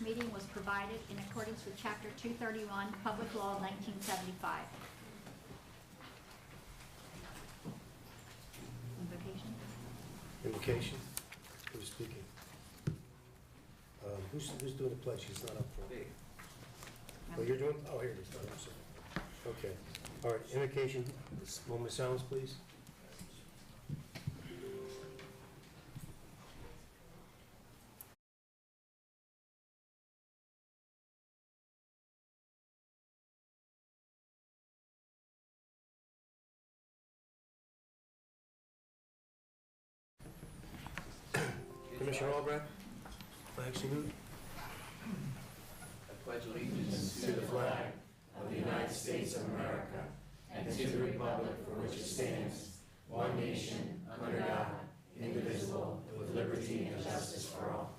meeting was provided in accordance with Chapter 231, Public Law 1975. Invocation? Invocation? Who's speaking? Who's doing the pledge? He's not up front. Oh, you're doing? Oh, here it is. I'm sorry. Okay. All right, invocation. This moment of silence, please. Commissioner Albrecht, flag salute. I pledge allegiance to the flag of the United States of America and to the republic for which it stands, one nation, under God, indivisible, with liberty and justice for all.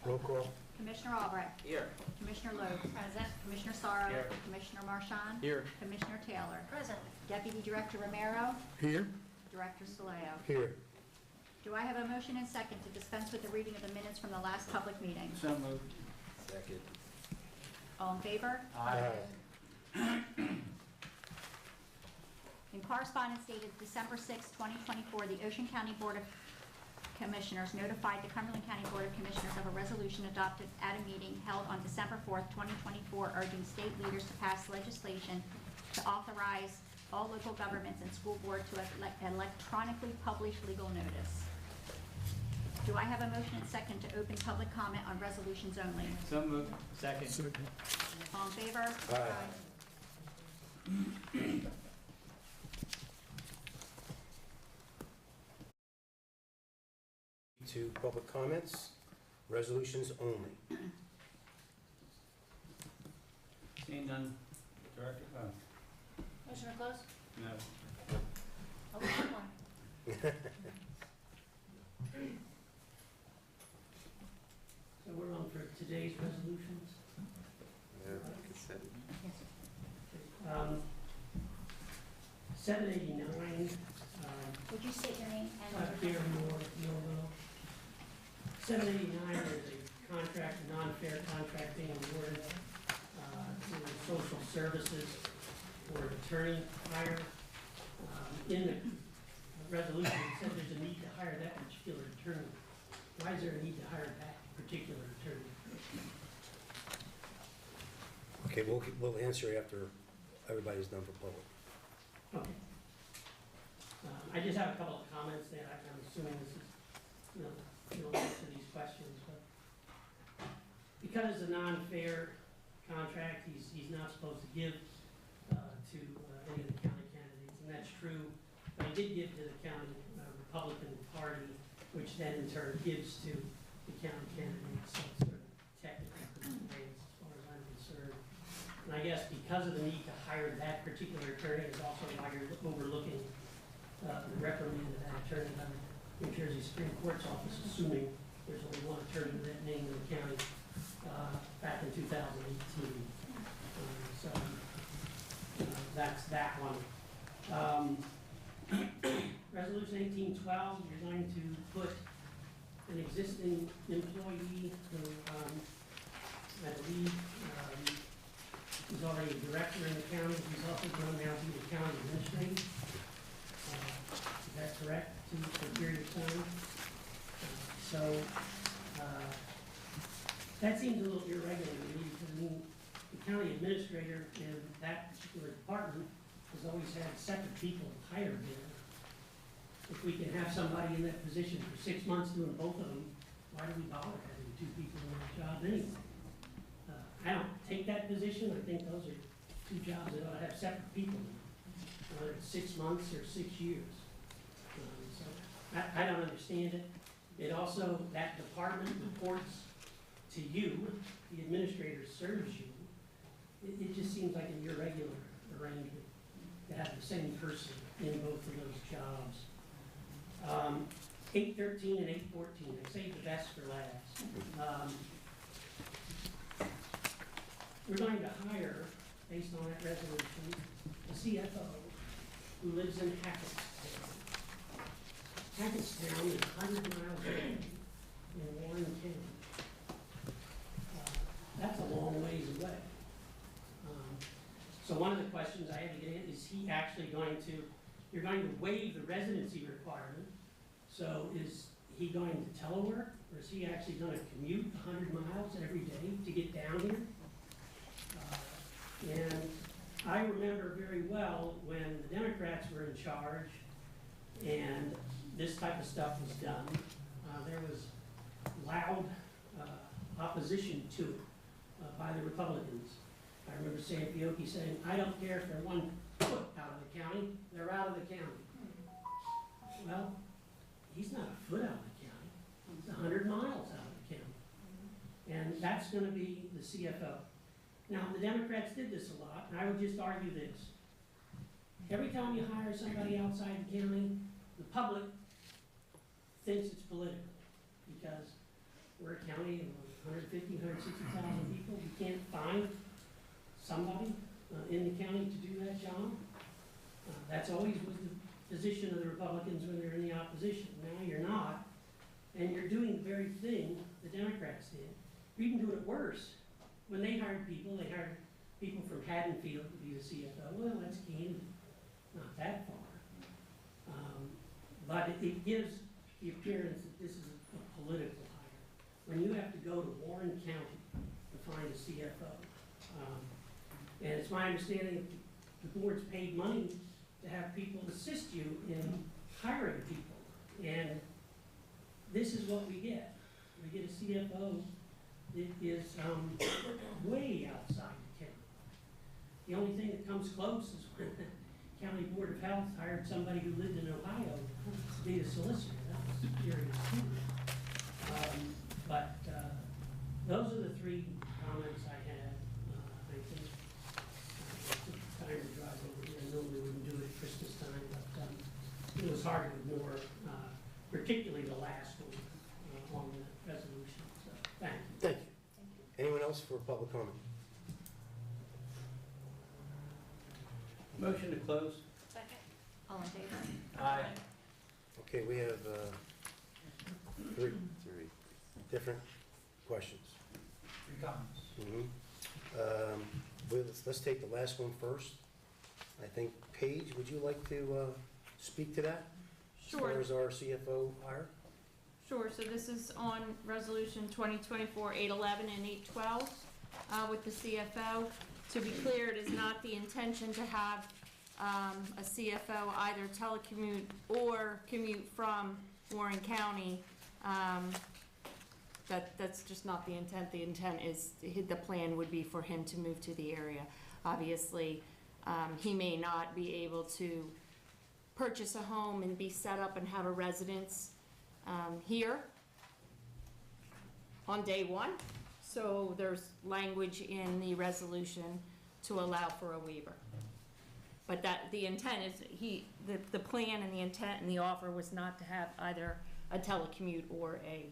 Roll call. Commissioner Albrecht. Here. Commissioner Loeb. Present. Commissioner Sorrow. Here. Commissioner Marchand. Here. Commissioner Taylor. Present. Deputy Director Romero. Here. Director Soleo. Here. Do I have a motion and second to dispense with the reading of the minutes from the last public meeting? So moved. Second. All in favor? Aye. In correspondence dated December 6, 2024, the Ocean County Board of Commissioners notified the Cumberland County Board of Commissioners of a resolution adopted at a meeting held on December 4, 2024, urging state leaders to pass legislation to authorize all local governments and school board to electronically publish legal notice. Do I have a motion and second to open public comment on resolutions only? So moved. Second. All in favor? Aye. To public comments, resolutions only. Seeing none. Director? Motion to close? No. Oh, one more. So we're on for today's resolutions. Um, 789, Would you state your name and Pierre Moore, Millville. 789 is a contract, non-fair contract being awarded to social services for attorney hire. In the resolution, it said there's a need to hire that particular attorney. Why is there a need to hire that particular attorney? Okay, we'll answer after everybody's done for public. Okay. I just have a couple of comments that I'm assuming this is, you'll answer these questions, but because it's a non-fair contract, he's not supposed to give to any of the county candidates, and that's true. But he did give to the county Republican Party, which then in turn gives to the county candidates. So it's sort of technical ways as far as I'm concerned. And I guess because of the need to hire that particular attorney is also why you're overlooking the reprimand of that attorney by the New Jersey Supreme Court's office, assuming there's only one attorney with that name in the county back in 2018. So that's that one. Resolution 1812, you're going to put an existing employee who I believe he's already a director in the county. He's also going now to be the county administrator. Is that correct? For a period of time. That seems a little irregular to me because the county administrator in that particular department has always had separate people hired there. If we can have somebody in that position for 6 months doing both of them, why do we bother having two people in that job anyway? I don't take that position. I think those are two jobs that ought to have separate people in them, whether it's 6 months or 6 years. I don't understand it. It also, that department reports to you, the administrator serves you. It just seems like an irregular arrangement to have the same person in both of those jobs. 813 and 814, I saved the best for last. We're going to hire, based on that resolution, a CFO who lives in Hackettstown. Hackettstown is 100 miles away in Warren County. That's a long ways away. So one of the questions I had to get in, is he actually going to, you're going to waive the residency requirement, so is he going to telework, or is he actually going to commute 100 miles every day to get down here? And I remember very well when the Democrats were in charge and this type of stuff was done, there was loud opposition to it by the Republicans. I remember Sam Fiocchi saying, I don't care if they're 1 foot out of the county, they're out of the county. Well, he's not a foot out of the county, he's 100 miles out of the county. And that's gonna be the CFO. Now, the Democrats did this a lot, and I would just argue this. Every time you hire somebody outside the county, the public thinks it's political, because we're a county of 150, 160,000 people. We can't find somebody in the county to do that job. That's always was the position of the Republicans when they're in the opposition. Now you're not, and you're doing the very thing the Democrats did. You're even doing it worse. When they hired people, they hired people from Haddonfield to be the CFO. Well, that's Canaan, not that far. But it gives the appearance that this is a political hire. When you have to go to Warren County to find a CFO. And it's my understanding that the board's paid money to have people assist you in hiring people. And this is what we get. We get a CFO that is way outside the county. The only thing that comes close is when the County Board of Health hired somebody who lived in Ohio to be a solicitor. That was serious too. But those are the 3 comments I had. I think I took the time to drive over here. I normally wouldn't do it at Christmas time, but it was hard to ignore, particularly the last one on the resolution. So, thank you. Thank you. Anyone else for public comment? Motion to close? Second. All in favor? Aye. Okay, we have 3 different questions. 3 comments. Let's take the last one first. I think, Paige, would you like to speak to that? Sure. As far as our CFO hire? Sure, so this is on Resolution 2024-811 and 812 with the CFO. To be clear, it is not the intention to have a CFO either telecommute or commute from Warren County. That's just not the intent. The intent is, the plan would be for him to move to the area. Obviously, he may not be able to purchase a home and be set up and have a residence here on day 1. So there's language in the resolution to allow for a waiver. But the intent is, the plan and the intent and the offer was not to have either a telecommute or a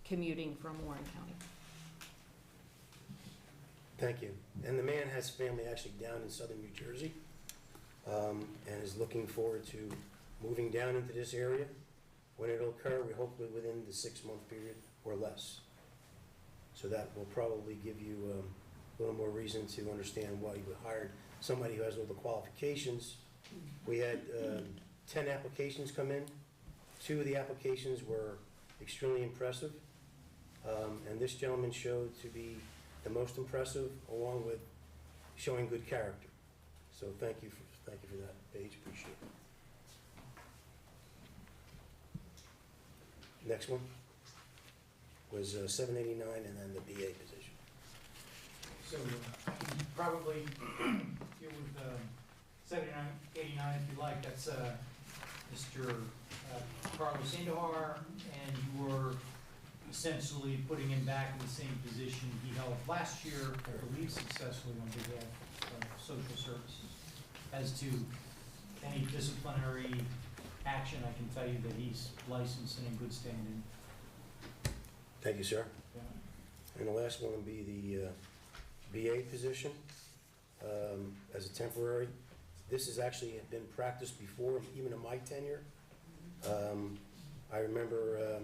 commuting from Warren County. Thank you. And the man has family actually down in southern New Jersey, and is looking forward to moving down into this area. When it'll occur, we hopefully within the 6-month period or less. So that will probably give you a little more reason to understand why you hired somebody who has all the qualifications. We had 10 applications come in. 2 of the applications were extremely impressive, and this gentleman showed to be the most impressive, along with showing good character. So thank you for that, Paige. Appreciate it. Next one was 789, and then the BA position. So probably deal with 789 if you like. That's Mr. Carlos Sandoval, and you were essentially putting him back in the same position he held last year, I believe successfully, on behalf of social services. As to any disciplinary action, I can tell you that he's licensed and in good standing. Thank you, sir. Yeah. And the last one would be the BA position as a temporary. This has actually been practiced before, even in my tenure. I remember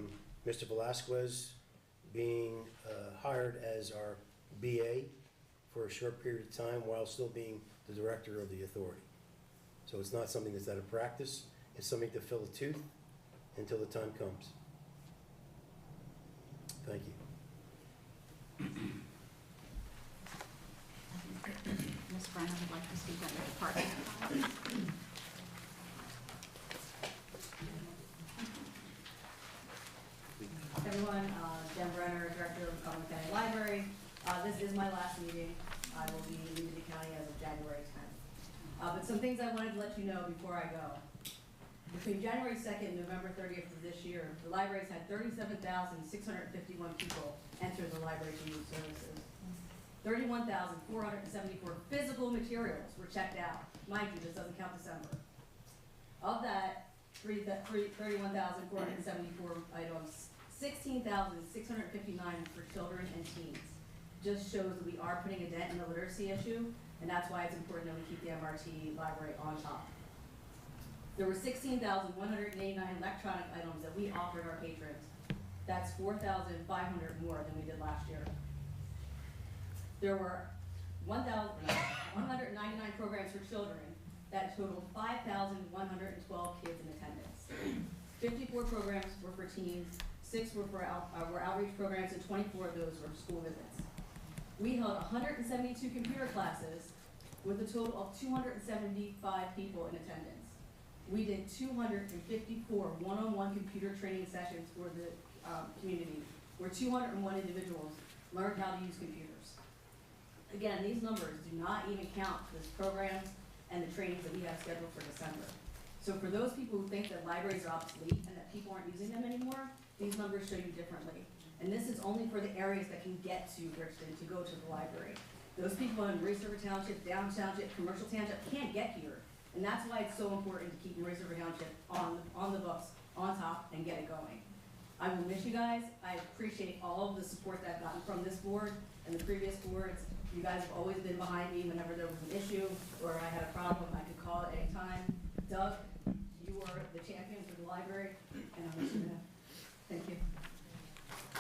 Mr. Velasquez being hired as our BA for a short period of time while still being the director of the authority. So it's not something that's out of practice, it's something to fill a tooth until the time comes. Thank you. Ms. Brenner would like to speak on the department. Everyone, Jen Brenner, Director of the Cumberland County Library. This is my last meeting. I will be leaving the county as of January 10th. But some things I wanted to let you know before I go. Between January 2nd and November 30th of this year, the library's had 37,651 people enter the library to use services. 31,474 physical materials were checked out. Mind you, this doesn't count December. Of that, 31,474 items, 16,659 for children and teens. Just shows that we are putting a dent in the literacy issue, and that's why it's important that we keep the MRT library on top. There were 16,189 electronic items that we offered our patrons. That's 4,500 more than we did last year. There were 1,199 programs for children that totaled 5,112 kids in attendance. 54 programs were for teens, 6 were for outreach programs, and 24 of those were school visits. We held 172 computer classes with a total of 275 people in attendance. We did 254 one-on-one computer training sessions for the community, where 201 individuals learned how to use computers. Again, these numbers do not even count this programs and the trainings that we have scheduled for December. So for those people who think that libraries are obsolete and that people aren't using them anymore, these numbers show you differently. And this is only for the areas that can get to Bridgeton to go to the library. Those people in Maurice River Township, Down Township, Commercial Township can't get here. And that's why it's so important to keep Maurice River Township on the books, on top, and get it going. I will miss you guys. I appreciate all of the support that I've gotten from this board and the previous boards. You guys have always been behind me whenever there was an issue or I had a problem. I could call at any time. Doug, you are the champion for the library, and I'm just gonna thank you.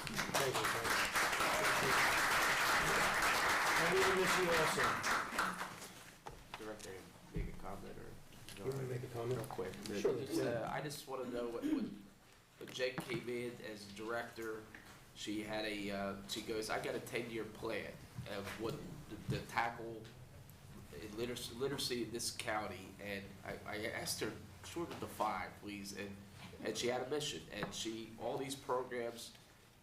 Thank you. And we will miss you also. Director, make a comment or? You want to make a comment? Real quick. Sure. I just want to know when Jen came in as director, she had she goes, I got a 10-year plan of what the tackle literacy in this county, and I asked her, short of the 5, please, and she had a mission, and all these programs,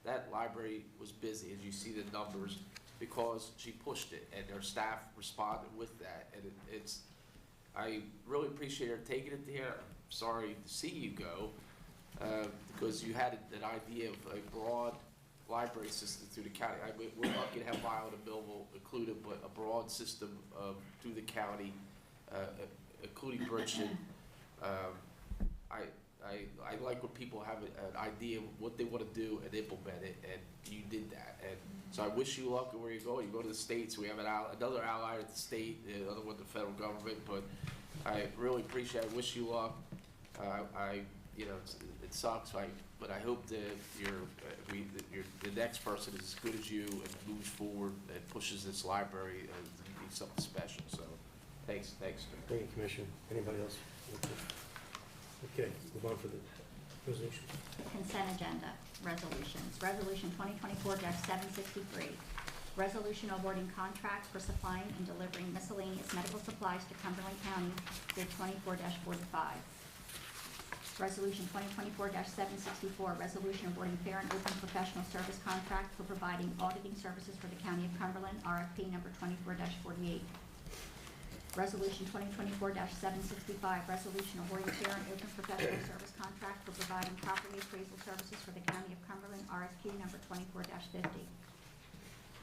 that library was busy, as you see the numbers, because she pushed it, and her staff responded with that, and I really appreciate her taking it there. I'm sorry to see you go, because you had an idea of a broad library system through the county. We're lucky to have Violet and Millville included, but a broad system through the county, including Bridgeton. I like when people have an idea of what they want to do and implement it, and you did that. And so I wish you luck where you go. You go to the states. We have another ally at the state, the other one the federal government. But I really appreciate it. I wish you luck. It sucks. But I hope that the next person is as good as you and moves forward and pushes this library to be something special. So thanks. Thank you, Commissioner. Anybody else? Okay, move on for the resolution. Consent agenda, resolutions. Resolution 2024-763. Resolution awarding contract for supplying and delivering miscellaneous medical supplies to Cumberland County, bid 24-45. Resolution 2024-764, resolution awarding fair and open professional service contract for providing auditing services for the County of Cumberland, RFP number 24-48. Resolution 2024-765, resolution awarding fair and open professional service contract for providing property appraisal services for the County of Cumberland, RFP number 24-50.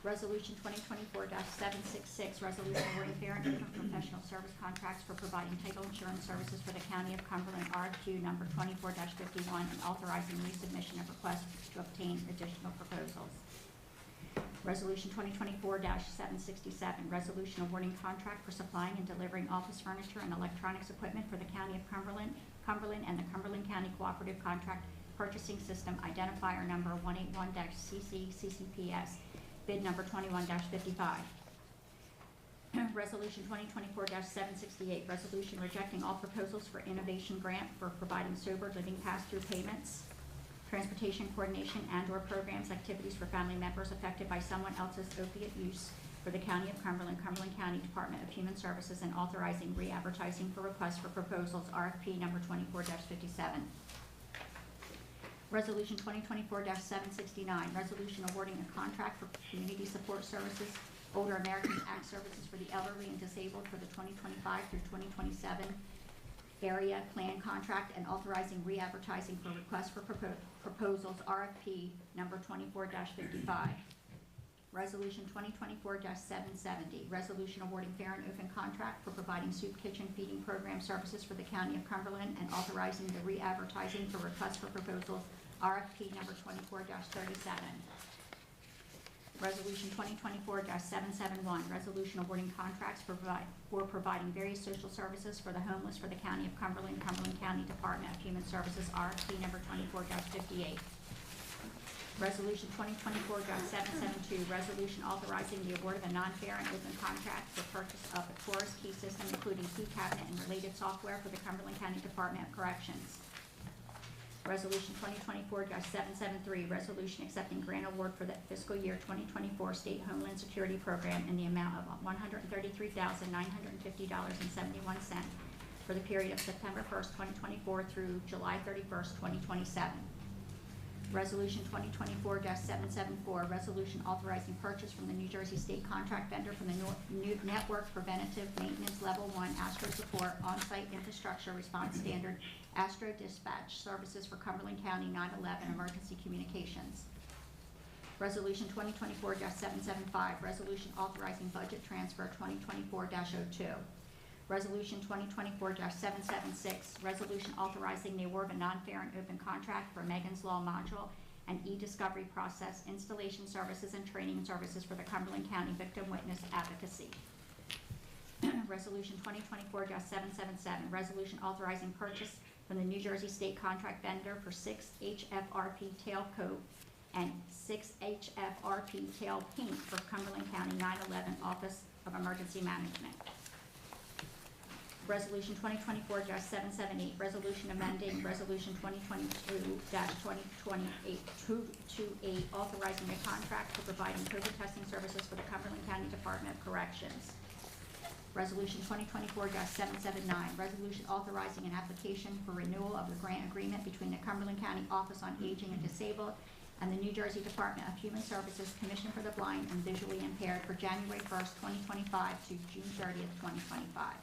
Resolution 2024-766, resolution awarding fair and open professional service contracts for providing title insurance services for the County of Cumberland, RFQ number 24-51, and authorizing resubmission of requests to obtain additional proposals. Resolution 2024-767, resolution awarding contract for supplying and delivering office furniture and electronics equipment for the County of Cumberland, and the Cumberland County Cooperative Contract Purchasing System Identifier Number 181-CC-CCPS, bid number 21-55. Resolution 2024-768, resolution rejecting all proposals for innovation grant for providing sober living pass-through payments, transportation coordination and/or programs, activities for family members affected by someone else's opiate use for the County of Cumberland, Cumberland County Department of Human Services, and authorizing re-advertising for requests for proposals, RFP number 24-57. Resolution 2024-769, resolution awarding a contract for community support services, Older Americans Act services for the elderly and disabled for the 2025 through 2027 area plan contract, and authorizing re-advertising for requests for proposals, RFP number 24-55. Resolution 2024-770, resolution awarding fair and open contract for providing soup kitchen feeding program services for the County of Cumberland, and authorizing the re-advertising for requests for proposals, RFP number 24-37. Resolution 2024-771, resolution awarding contracts for providing various social services for the homeless for the County of Cumberland, Cumberland County Department of Human Services, RFP number 24-58. Resolution 2024-772, resolution authorizing the award of a non-fair and open contract for purchase of a Taurus key system, including key cabinet and related software for the Cumberland County Department of Corrections. Resolution 2024-773, resolution accepting grant award for the fiscal year 2024 State Homeland Security Program in the amount of $133,950.71 for the period of September 1st, 2024 through July 31st, 2027. Resolution 2024-774, resolution authorizing purchase from the New Jersey State contract vendor from the new Network Preventative Maintenance Level 1 Astro Support On-Site Infrastructure Response Standard Astro Dispatch Services for Cumberland County 911 Emergency Communications. Resolution 2024-775, resolution authorizing budget transfer 2024-02. Resolution 2024-776, resolution authorizing the award of a non-fair and open contract for Megan's Law Module and e-discovery process installation services and training services for the Cumberland County Victim Witness Advocacy. Resolution 2024-777, resolution authorizing purchase from the New Jersey State contract vendor for 6 HFRP tail coat and 6 HFRP tail paint for Cumberland County 911 Office of Emergency Management. Resolution 2024-778, resolution amending Resolution 2022-2028, authorizing a contract for providing COVID testing services for the Cumberland County Department of Corrections. Resolution 2024-779, resolution authorizing an application for renewal of the grant agreement between the Cumberland County Office on Aging and Disabled and the New Jersey Department of Human Services Commission for the Blind and Visually Impaired for January 1st, 2025 to June 30th, 2025.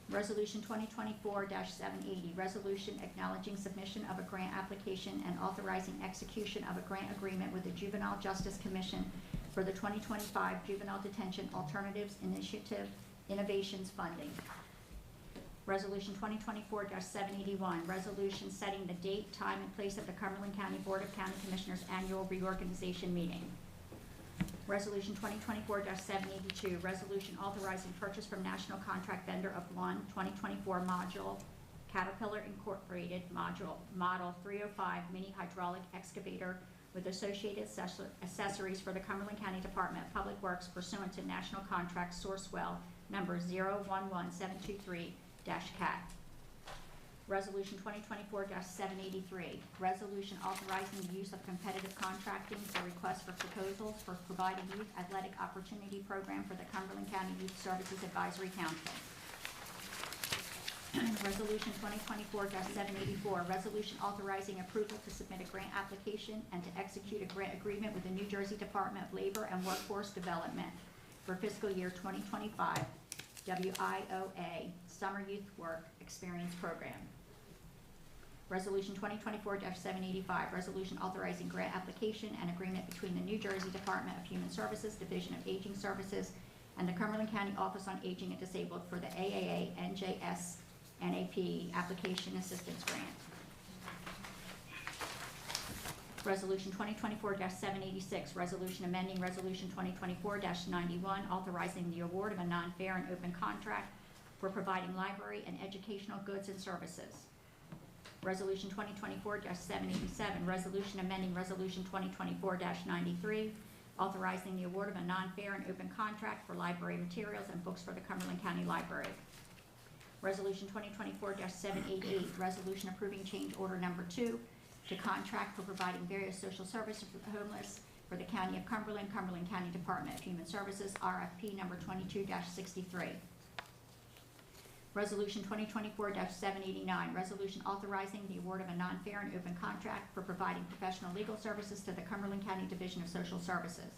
Resolution 2024-780, resolution acknowledging submission of a grant application and authorizing execution of a grant agreement with the Juvenile Justice Commission for the 2025 Juvenile Detention Alternatives Initiative Innovations Funding. Resolution 2024-781, resolution setting the date, time, and place of the Cumberland County Board of County Commissioners Annual Reorganization Meeting. Resolution 2024-782, resolution authorizing purchase from national contract vendor of one 2024 module Caterpillar Incorporated Model 305 mini hydraulic excavator with associated accessories for the Cumberland County Department of Public Works pursuant to national contract Sourcewell number 011723-CAT. Resolution 2024-783, resolution authorizing the use of competitive contracting for requests for proposals for providing youth athletic opportunity program for the Cumberland County Youth Services Advisory Council. Resolution 2024-784, resolution authorizing approval to submit a grant application and to execute a grant agreement with the New Jersey Department of Labor and Workforce Development for fiscal year 2025 WIOA Summer Youth Work Experience Program. Resolution 2024-785, resolution authorizing grant application and agreement between the New Jersey Department of Human Services, Division of Aging Services, and the Cumberland County Office on Aging and Disabled for the AAA NJS NAP Application Assistance Grant. Resolution 2024-786, resolution amending Resolution 2024-91, authorizing the award of a non-fair and open contract for providing library and educational goods and services. Resolution 2024-787, resolution amending Resolution 2024-93, authorizing the award of a non-fair and open contract for library materials and books for the Cumberland County Library. Resolution 2024-788, resolution approving change order number 2 to contract for providing various social services for the homeless for the County of Cumberland, Cumberland County Department of Human Services, RFP number 22-63. Resolution 2024-789, resolution authorizing the award of a non-fair and open contract for providing professional legal services to the Cumberland County Division of Social Services.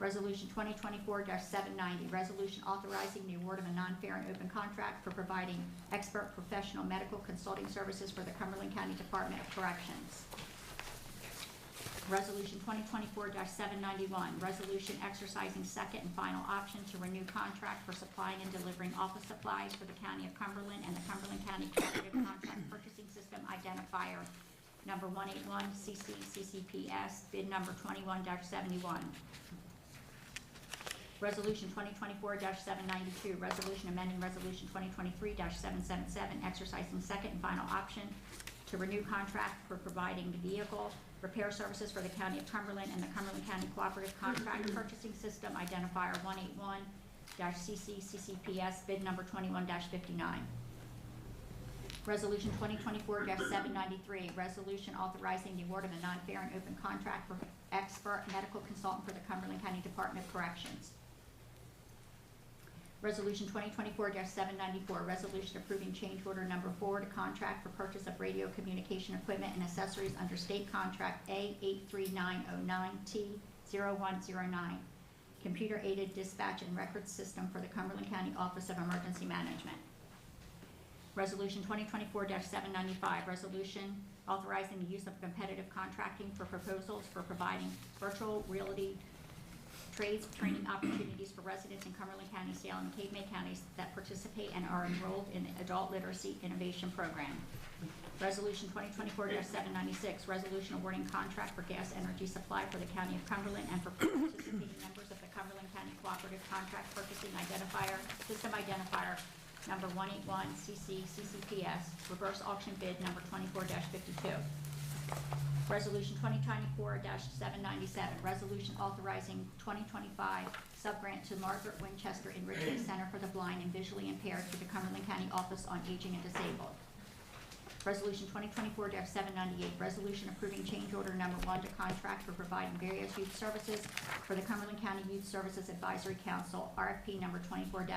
Resolution 2024-790, resolution authorizing the award of a non-fair and open contract for providing expert professional medical consulting services for the Cumberland County Department of Corrections. Resolution 2024-791, resolution exercising second and final option to renew contract for supplying and delivering office supplies for the County of Cumberland and the Cumberland County Cooperative Contract Purchasing System Identifier number 181 CCCCPS, bid number 21-71. Resolution 2024-792, resolution amending Resolution 2023-777, exercising second and final option to renew contract for providing the vehicle repair services for the County of Cumberland and the Cumberland County Cooperative Contract Purchasing System Identifier 181-CCCCPS, bid number 21-59. Resolution 2024-793, resolution authorizing the award of a non-fair and open contract for expert medical consultant for the Cumberland County Department of Corrections. Resolution 2024-794, resolution approving change order number 4 to contract for purchase of radio communication equipment and accessories under state contract A83909T0109, computer aided dispatch and records system for the Cumberland County Office of Emergency Management. Resolution 2024-795, resolution authorizing the use of competitive contracting for proposals for providing virtual reality trades training opportunities for residents in Cumberland County, Salem, and Cape May counties that participate and are enrolled in the Adult Literacy Innovation Program. Resolution 2024-796, resolution awarding contract for gas energy supply for the County of Cumberland and for participating members of the Cumberland County Cooperative Contract Purchasing Identifier, System Identifier number 181 CCCCPS, reverse auction bid number 24-52. Resolution 2024-797, resolution authorizing 2025 subgrant to Margaret Winchester Enrichment Center for the Blind and Visually Impaired for the Cumberland County Office on Aging and Disabled. Resolution 2024-798, resolution approving change order number 1 to contract for providing various youth services for the Cumberland County Youth Services Advisory Council, RFP number 24-10.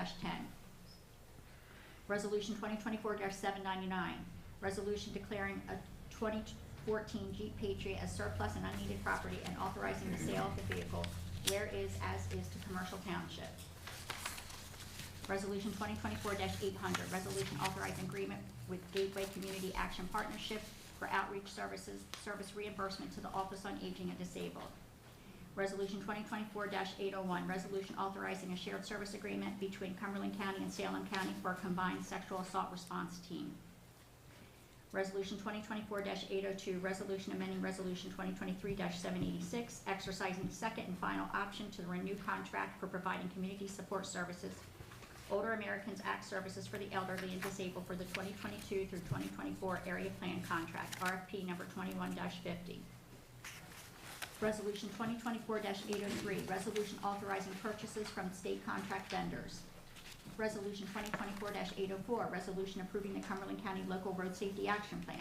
Resolution 2024-799, resolution declaring a 2014 Jeep Patriot as surplus and unneeded property and authorizing the sale of the vehicle where is as is to Commercial Township. Resolution 2024-800, resolution authorizing agreement with Gateway Community Action Partnership for outreach services, service reimbursement to the Office on Aging and Disabled. Resolution 2024-801, resolution authorizing a shared service agreement between Cumberland County and Salem County for a combined sexual assault response team. Resolution 2024-802, resolution amending Resolution 2023-786, exercising second and final option to the renew contract for providing community support services, Older Americans Act services for the elderly and disabled for the 2022 through 2024 area plan contract, RFP number 21-50. Resolution 2024-803, resolution authorizing purchases from state contract vendors. Resolution 2024-804, resolution approving the Cumberland County Local Road Safety Action Plan.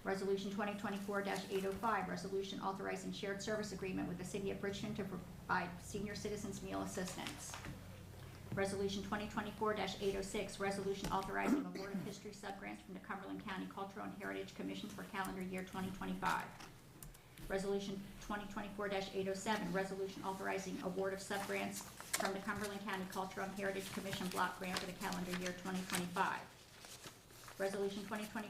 Resolution 2024-805, resolution authorizing shared service agreement with the City of Bridgeton to provide senior citizens meal assistance. Resolution 2024-806, resolution authorizing award of history subgrants from the Cumberland County Cultural and Heritage Commission for calendar year 2025. Resolution 2024-807, resolution authorizing award of subgrants from the Cumberland County Cultural and Heritage Commission block grant for the calendar year 2025. Resolution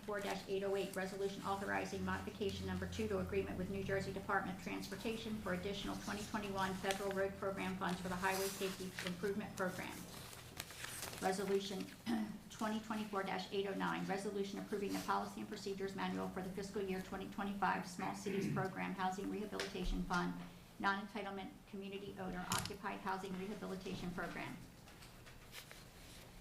2024-808, resolution authorizing modification number 2 to agreement with New Jersey Department of Transportation for additional 2021 federal road program funds for the Highway Safety Improvement Program. Resolution 2024-809, resolution approving the policy and procedures manual for the fiscal year 2025 Small Cities Program Housing Rehabilitation Fund, non-entitlement community owner occupied housing rehabilitation program.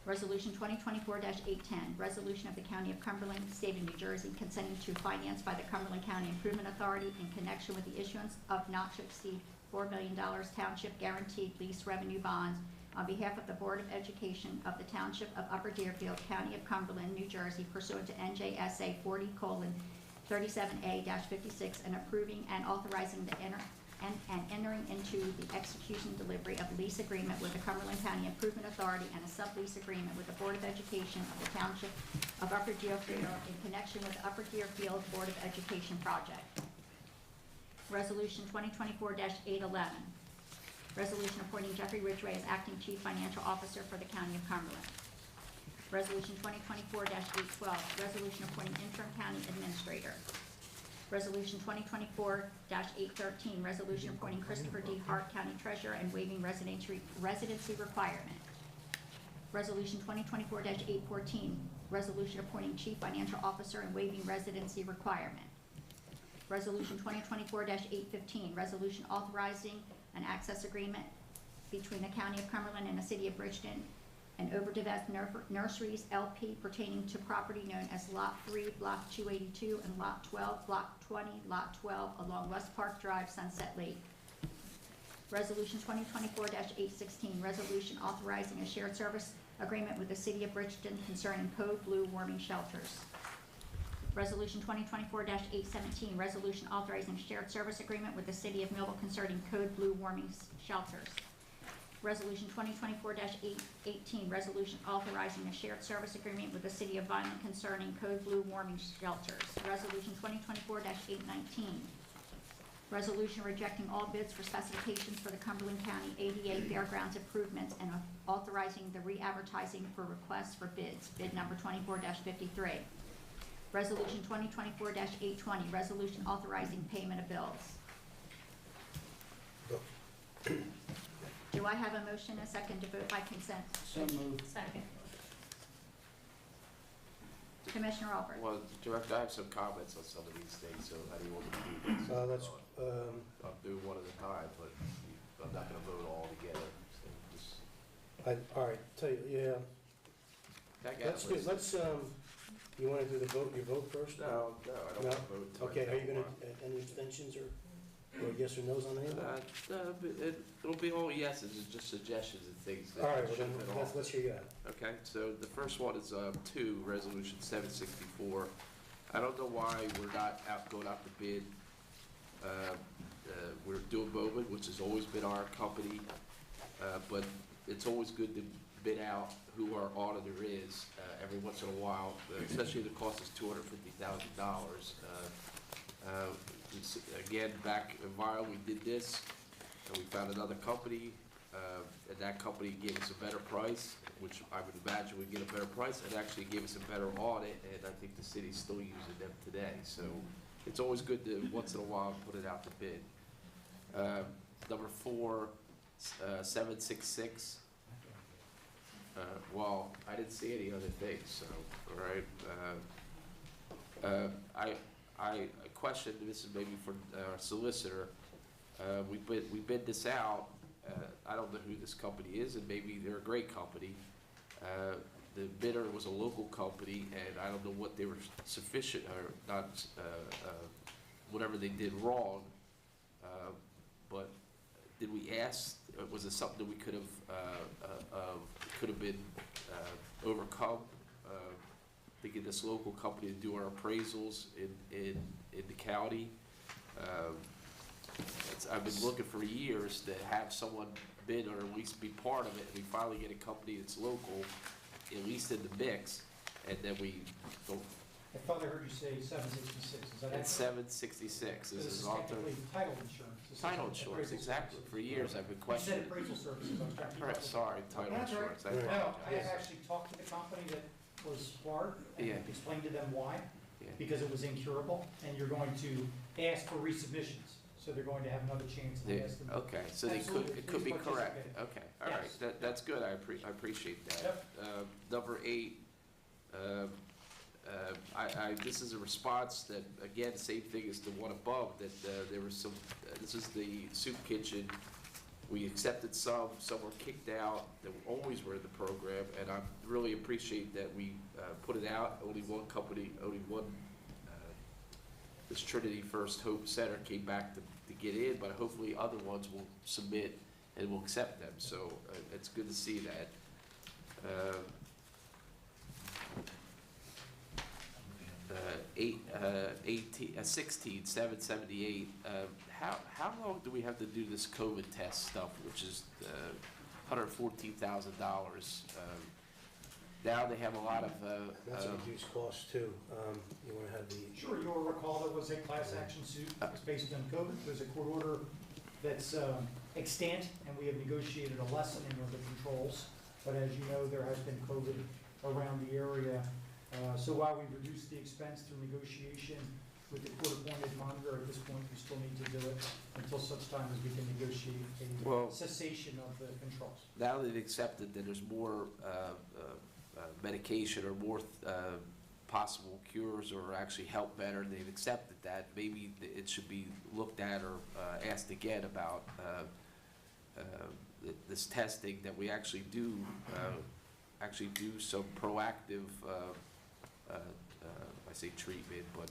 Resolution 2024-810, resolution of the County of Cumberland, State of New Jersey, consenting to finance by the Cumberland County Improvement Authority in connection with the issuance of not to exceed $4 million township guaranteed lease revenue bonds on behalf of the Board of Education of the Township of Upper Deerfield, County of Cumberland, New Jersey, pursuant to NJSA 40:37A-56, and approving and authorizing the entering into the execution and delivery of a lease agreement with the Cumberland County Improvement Authority and a sublease agreement with the Board of Education of the Township of Upper Deerfield in connection with the Upper Deerfield Board of Education project. Resolution 2024-811, resolution appointing Jeffrey Ridgway as acting chief financial officer for the County of Cumberland. Resolution 2024-812, resolution appointing interim county administrator. Resolution 2024-813, resolution appointing Christopher D. Hart, County Treasurer, and waiving residency requirement. Resolution 2024-814, resolution appointing Chief Financial Officer and waiving residency requirement. Resolution 2024-815, resolution authorizing an access agreement between the County of Cumberland and the City of Bridgeton and Overdevest Nurseries LP pertaining to property known as Lot 3, Block 282, and Lot 12, Block 20, Lot 12, along West Park Drive, Sunset Lake. Resolution 2024-816, resolution authorizing a shared service agreement with the City of Bridgeton concerning Code Blue warming shelters. Resolution 2024-817, resolution authorizing shared service agreement with the City of Millville concerning Code Blue warming shelters. Resolution 2024-818, resolution authorizing a shared service agreement with the City of Vineland concerning Code Blue warming shelters. Resolution 2024-819, resolution rejecting all bids for specifications for the Cumberland County ADA Fairgrounds improvements and authorizing the re-advertising for requests for bids, bid number 24-53. Resolution 2024-820, resolution authorizing payment of bills. Do I have a motion, a second, to vote by consent? So moved. Second. Commissioner Albert? Well, Director, I have some comments on some of these things, so how do you want me to do this? Let's, I'll do one at a time, but I'm not gonna vote all together, so just. all right, tell you, yeah, I got let's it. do, let's, you wanna do the vote, your vote first? No, I don't want to vote. until I Okay, are you know gonna, any abstentions or yes or no's on any of more. them? No, but it'll be all yeses, it's just suggestions and things that All right, well should then, have been let's hear you out. Okay, so the first one is 2, Resolution 764. I don't know why we're not going out to bid. We're doing Bowman, which has always been our company, but it's always good to bid out who our auditor is every once in a while, especially if the cost is $250,000. Again, back in Vile, we did this, and we found another company, and that company gave us a better price, which I would imagine we'd get a better price, and actually gave us a better audit, and I think the city's still using them today. So it's always good to, once in a while, put it out to bid. Number 4, 766. Well, I didn't see any other things, so, all right. I questioned, this is maybe for our solicitor, we bid this out. I don't know who this company is, and maybe they're a great company. The bidder was a local company, and I don't know what they were sufficient, or not, whatever they did wrong. But did we ask, was it something that we could have been overcome? To get this local company to do our appraisals in the county. I've been looking for years to have someone bid or at least be part of it, and we finally get a company that's local, at least in the mix, and then we go. I thought I heard you say 766, is that accurate? It's 766. So this is author- technically title insurance. This is Title appraisal insurance, exactly. services. For years, I've been You said questioning. appraisal services, I was trying to keep up with- Sorry, title That's all right. insurance. I Right. No, I apologize. have actually talked to the company that was Bart, and Yeah. explained to them why, Yeah. because it was incurable, and you're going to ask for resubmissions, so they're going to have another chance to Yeah, ask them. okay, so Absolutely, it could be please correct, participate. okay, all right, Yes. that's good, I appreciate that. Yep. Number 8, this is a response that, again, same thing as the one above, that there was some, this is the soup kitchen We accepted some were kicked out, that always were in the program, and I really appreciate that we put it out. Only one company, this Trinity First Hope Center came back to get in, but hopefully other ones will submit and will accept them, so it's good to see that. 16,778. How long do we have to do this COVID test stuff, which is $114,000? Now they have a lot of. That's a reduced cost too. You wanna have the. Sure, you'll recall there was a class action suit that was based on COVID. There's a court order that's extant, and we have negotiated a lessening of the controls. But as you know, there has been COVID around the area. So while we reduced the expense through negotiation with the court-appointed monitor, at this point, we still need to do it until such time as we can negotiate a cessation of the controls. Now they've accepted that there's more medication or more possible cures or actually help better. They've accepted that. Maybe it should be looked at or asked again about this testing, that we actually do some proactive, I say treatment, but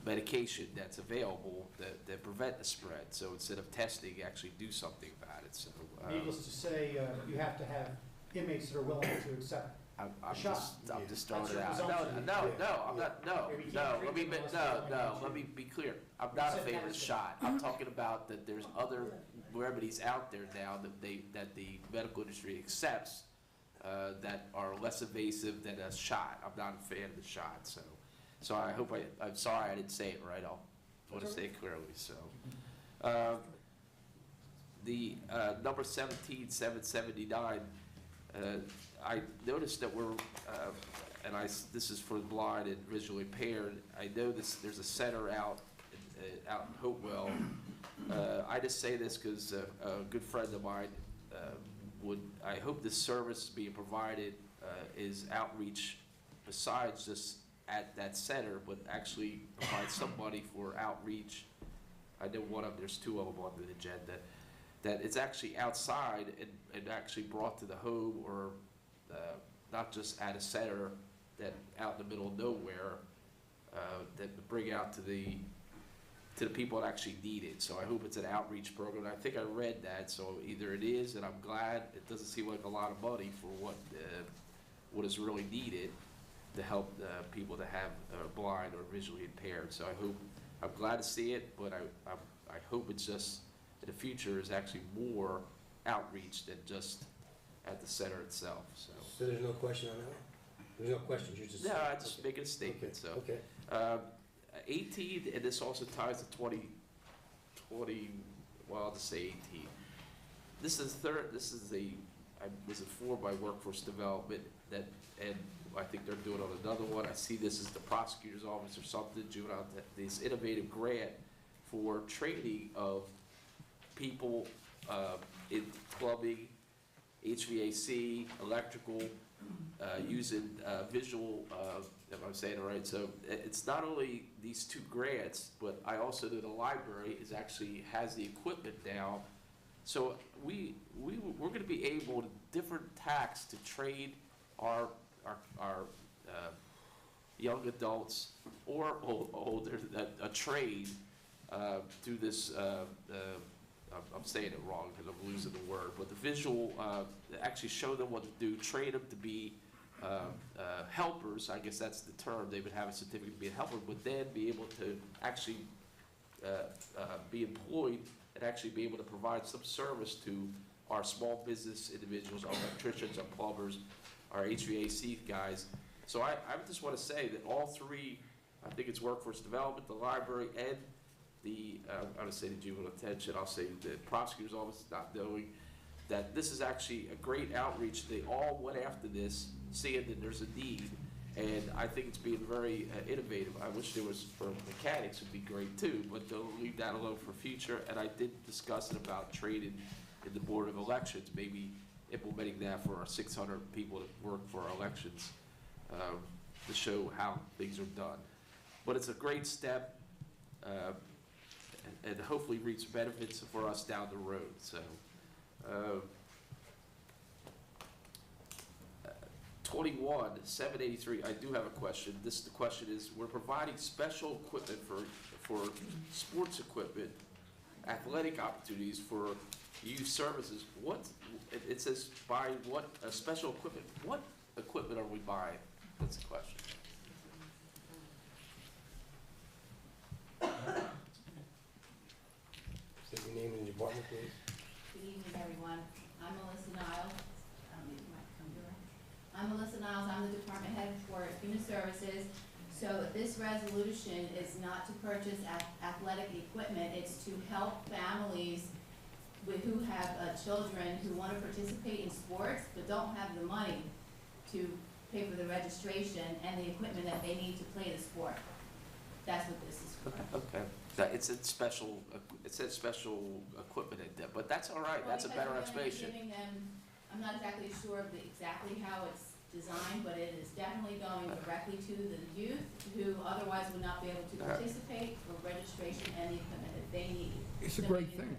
medication that's available that prevent the spread. So instead of testing, actually do something about it. So Needless to say, you have to have inmates that are willing to accept. I'm shot. just throwing That's it your out. presumption. No, I'm not. No. We can't treat them unless they're going Let to. me be clear. I'm not a said favorite testing. shot. I'm talking about that there's other remedies out there now that the medical industry accepts that are less invasive than a shot. I'm not a fan of the shot, so I hope I'm sorry I didn't say it right. I'll want to say it clearly. So the number 17,779. I noticed that we're, this is for the blind and visually impaired. I know there's a center out in Hopewell. I just say this because a good friend of mine I hope this service being provided is outreach besides just at that center, but actually provide some money for outreach. I know there's two of them on the agenda, that it's actually outside and actually brought to the home, or not just at a center that out in the middle of nowhere, that bring out to the people that actually need it. So I hope it's an outreach program. I think I read that, so either it is, and I'm glad. It doesn't seem like a lot of money for what is really needed to help people that have blind or visually impaired. So I'm glad to see it, but I hope it's just in the future is actually more outreach than just at the center itself. So there's no question on that one? There's no question, you just. No, I just okay. making a statement. So Okay. 18, and this also ties to 20. Well, I'll just say 18. This is I was informed by Workforce Development and I think they're doing on another one. I see this as the prosecutor's office or something, juvenile, this innovative grant for training of people in plumbing, HVAC, electrical, using visual, if I'm saying it right. So it's not only these two grants, but I also know the library has the equipment now. So we're going to be able to different tacks to train our young adults or older a trade through this. I'm saying it wrong because I'm losing the word, but the visual, actually show them what to do, train them to be helpers. I guess that's the term. They would have a certificate to be a helper, but then be able to actually be employed and actually be able to provide some service to our small business individuals, our electricians, our plumbers, our HVAC guys. So I just want to say that all three, I think it's Workforce Development, the library, and I'm going to say the juvenile detention, I'll say the prosecutor's office, not knowing that this is actually a great outreach. They all went after this, seeing that there's a need, and I think it's being very innovative. I wish there was for mechanics would be great too, but they'll leave that alone for future. And I did discuss it about training in the Board of Elections, maybe implementing that for our 600 people that work for our elections to show how things are done. But it's a great step. And hopefully reach benefits for us down the road. So $21,783, I do have a question. The question is, we're providing special equipment for sports equipment, athletic opportunities for youth services. It says buy what, special equipment, what equipment are we buying? That's the question. State your name and your department, please. Good evening, everyone. I'm Melissa Niles. I'm Melissa Niles. I'm the department head for Human Services. So this resolution is not to purchase athletic equipment. It's to help families who have children who want to participate in sports but don't have the money to pay for the registration and the equipment that they need to play the sport. That's what this is for. Okay. It said special equipment in there, but that's all right. Well, That's a better because we're gonna be explanation. giving them, I'm not exactly sure of exactly how it's designed, but it is definitely going directly to the youth who otherwise would not be able to participate for registration and the equipment that they need. It's a great thing.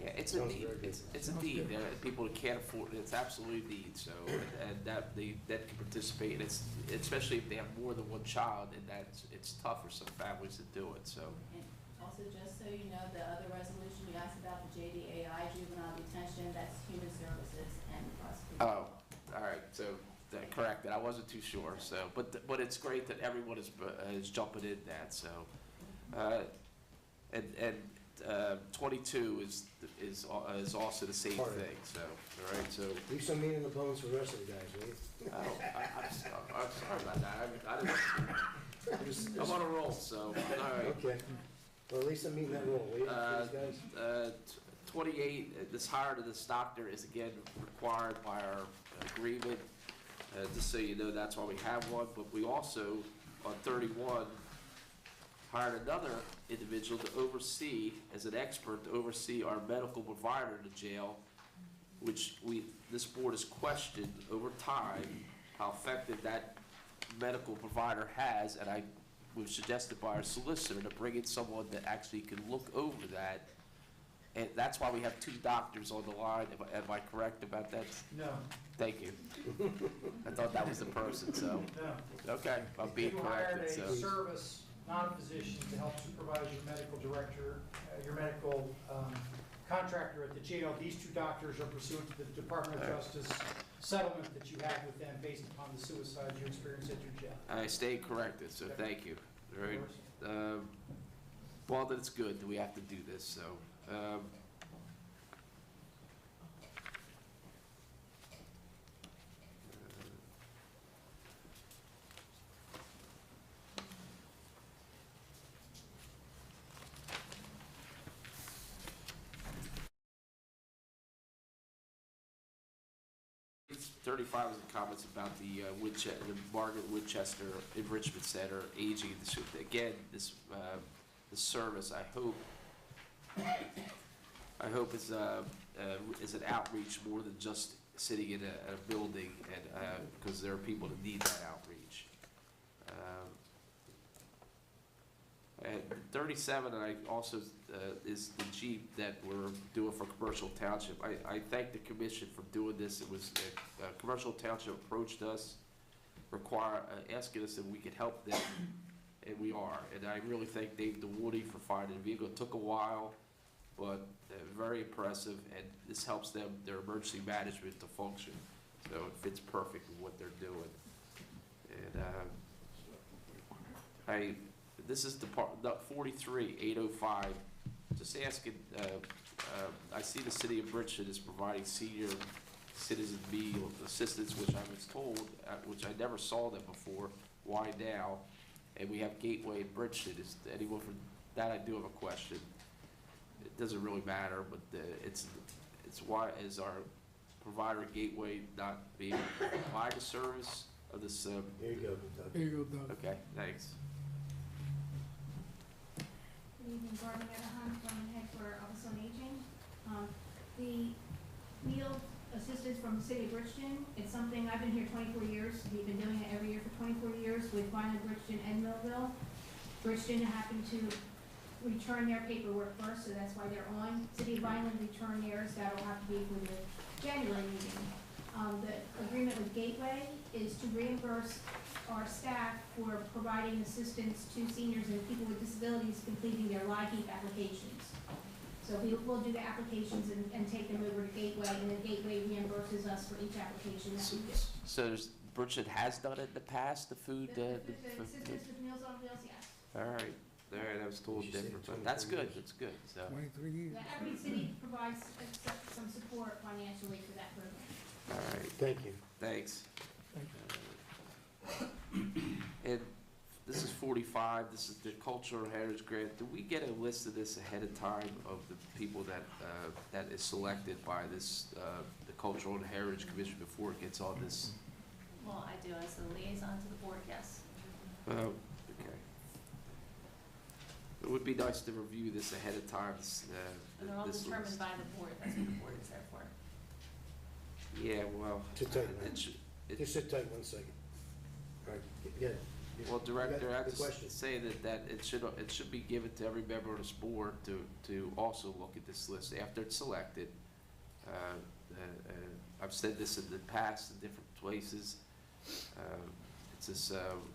Yeah, it's a Sounds need. very good. It's a need. There are people that can't afford it. It's absolutely a need. So, and that can participate. And it's especially if they have more than one child, and it's tough for some families to do it. So. And also, just so you know, the other resolution you asked about, the JDAI, juvenile detention, that's human services and prosecution. Oh, all right. So corrected. I wasn't too sure. So, but it's great that everyone is jumping in that. So, and 22 is also the same Part of thing. So, all right. So. Leave some meat in the bones for the rest of the guys, will you? I'm sorry about that. I didn't. I'm on a roll. So, all right. Okay. Well, leave some meat in that roll, will you, for these guys? 28, this hire to this doctor is again required by our agreement. Just so you know, that's why we have one, but we also, on 31, hired another individual to oversee, as an expert, to oversee our medical provider in the jail, which this board has questioned over time how effective that medical provider has, and we've suggested by our solicitor to bring in someone that actually can look over that. And that's why we have two doctors on the line. Am I correct about that? No, Thank you. I thought that was the person, so, no. okay, I'm being corrected, You hired so. a service, not a physician, to help supervise your medical director, your medical contractor at the jail. These two doctors are pursuant to the Department of Justice settlement that you have with them based upon the suicide you experienced at your jail. I stayed corrected, so thank you. All right. Of course. Well, that's good that we have to do this, so. It's 35 is the comments about the Margaret Winchester Enrichment Center, aging. Again, this service, I hope is an outreach more than just sitting in a building, and because there are people that need that outreach. And 37, I also is the Jeep that we're doing for Commercial Township. I thank the commission for doing this. It was Commercial Township approached us, asking us if we could help them, and we are. And I really thank Dave DeWoody for finding a vehicle. It took a while, but very impressive, and this helps them, their emergency management, to function. So it fits perfect with what they're doing. And this is Department 43-805. Just asking, I see the city of Bridgeton is providing senior citizen meal assistance, which I was told, which I never saw them before. Why now? And we have Gateway in Bridgeton. Is anyone from that? I do have a question. It doesn't really matter, but it's why is our provider Gateway not being able to provide a service of this? Here you go, Doug. Here you go, Doug. Okay, thanks. Good evening, Barbara Neverhand, Department Head for Office on Aging. The meal assistance from the city of Bridgeton, it's something, I've been here 24 years. We've been doing it every year for 24 years with Vineland, Bridgeton, and Millville. Bridgeton happened to return their paperwork first, so that's why they're on. City of Vineland returned theirs, that'll have to be for the January meeting. The agreement with Gateway is to reimburse our staff for providing assistance to seniors and people with disabilities completing their LIHEAP applications. So we'll do the applications and take them over to Gateway, and then Gateway reimburses us for each application that we do. So there's, Bridgeton has done it in the past, the food, The assistance with Meals on Wheels, yes. all right, there, that was a little You said different, but 23 that's good, years. that's good, so. 23 years. Yeah, every city provides some support financially for that program. All right, Thank you. thanks. And this is 45, this is the Cultural Heritage Grant. Do we get a list of this ahead of time of the people that, that is selected by this, the Cultural and Heritage Commission before it gets on this? Well, I do as the liaison to the board, yes. Okay. It would be nice to review this ahead of time, And they're all this determined list. by the board, that's what the board is there for. Yeah, well, Sit tight, man. it should, Just sit tight 1 second. All right, yeah. well, Director, I The just question. say that it should be given to every member of this board to also look at this list after it's selected. I've said this in the past in different places. It's just,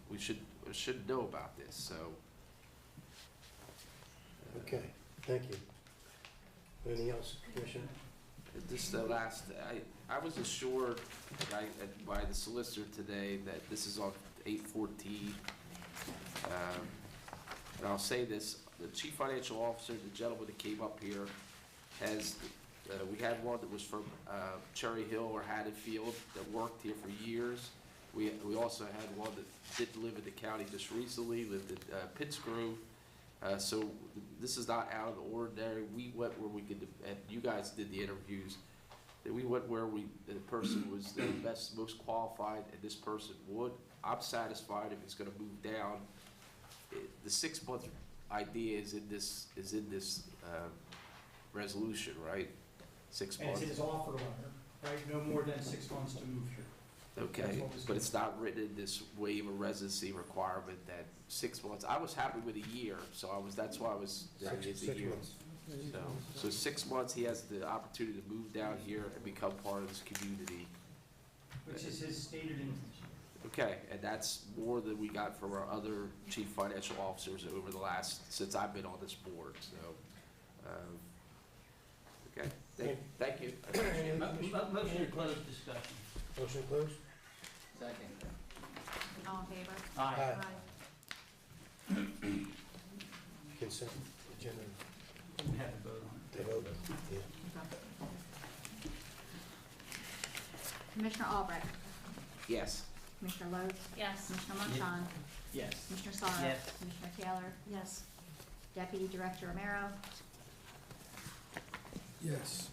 we should know about this, so. Okay, thank you. Anything else, Commissioner? Just the last, I was assured by the solicitor today that this is on 814. And I'll say this, the chief financial officer, the gentleman that came up here, has, we had one that was from Cherry Hill or Haddonfield that worked here for years. We also had one that didn't live in the county just recently, lived in Pittsgrove. So this is not out of the ordinary. We went where we could, and you guys did the interviews, that we went where the person was the best, most qualified, and this person would. I'm satisfied if it's gonna move down. The 6-month idea is in this resolution, right? 6 And months. it's his offer letter, right, no more than 6 months to move here. Okay, That's what was but it's not written in this waiver residency requirement that 6 months. I was happy with a year, so that's why I was, it's a 6 year. months. So 6 months, he has the opportunity to move down here and become part of this community. Which is his stated intention. Okay, and that's more than we got from our other chief financial officers over the since I've been on this board, so. Okay, thank you. Motion to close discussion. Motion closed? Second. All in favor? Aye. Consent agenda, We have to vote on to vote, yeah. Commissioner Albrecht, Yes. Commissioner Lodes, Yes. Commissioner Montan, it. Yes. Commissioner Sorrow. Yes. Commissioner Taylor. Yes. Deputy Director Romero, Yes.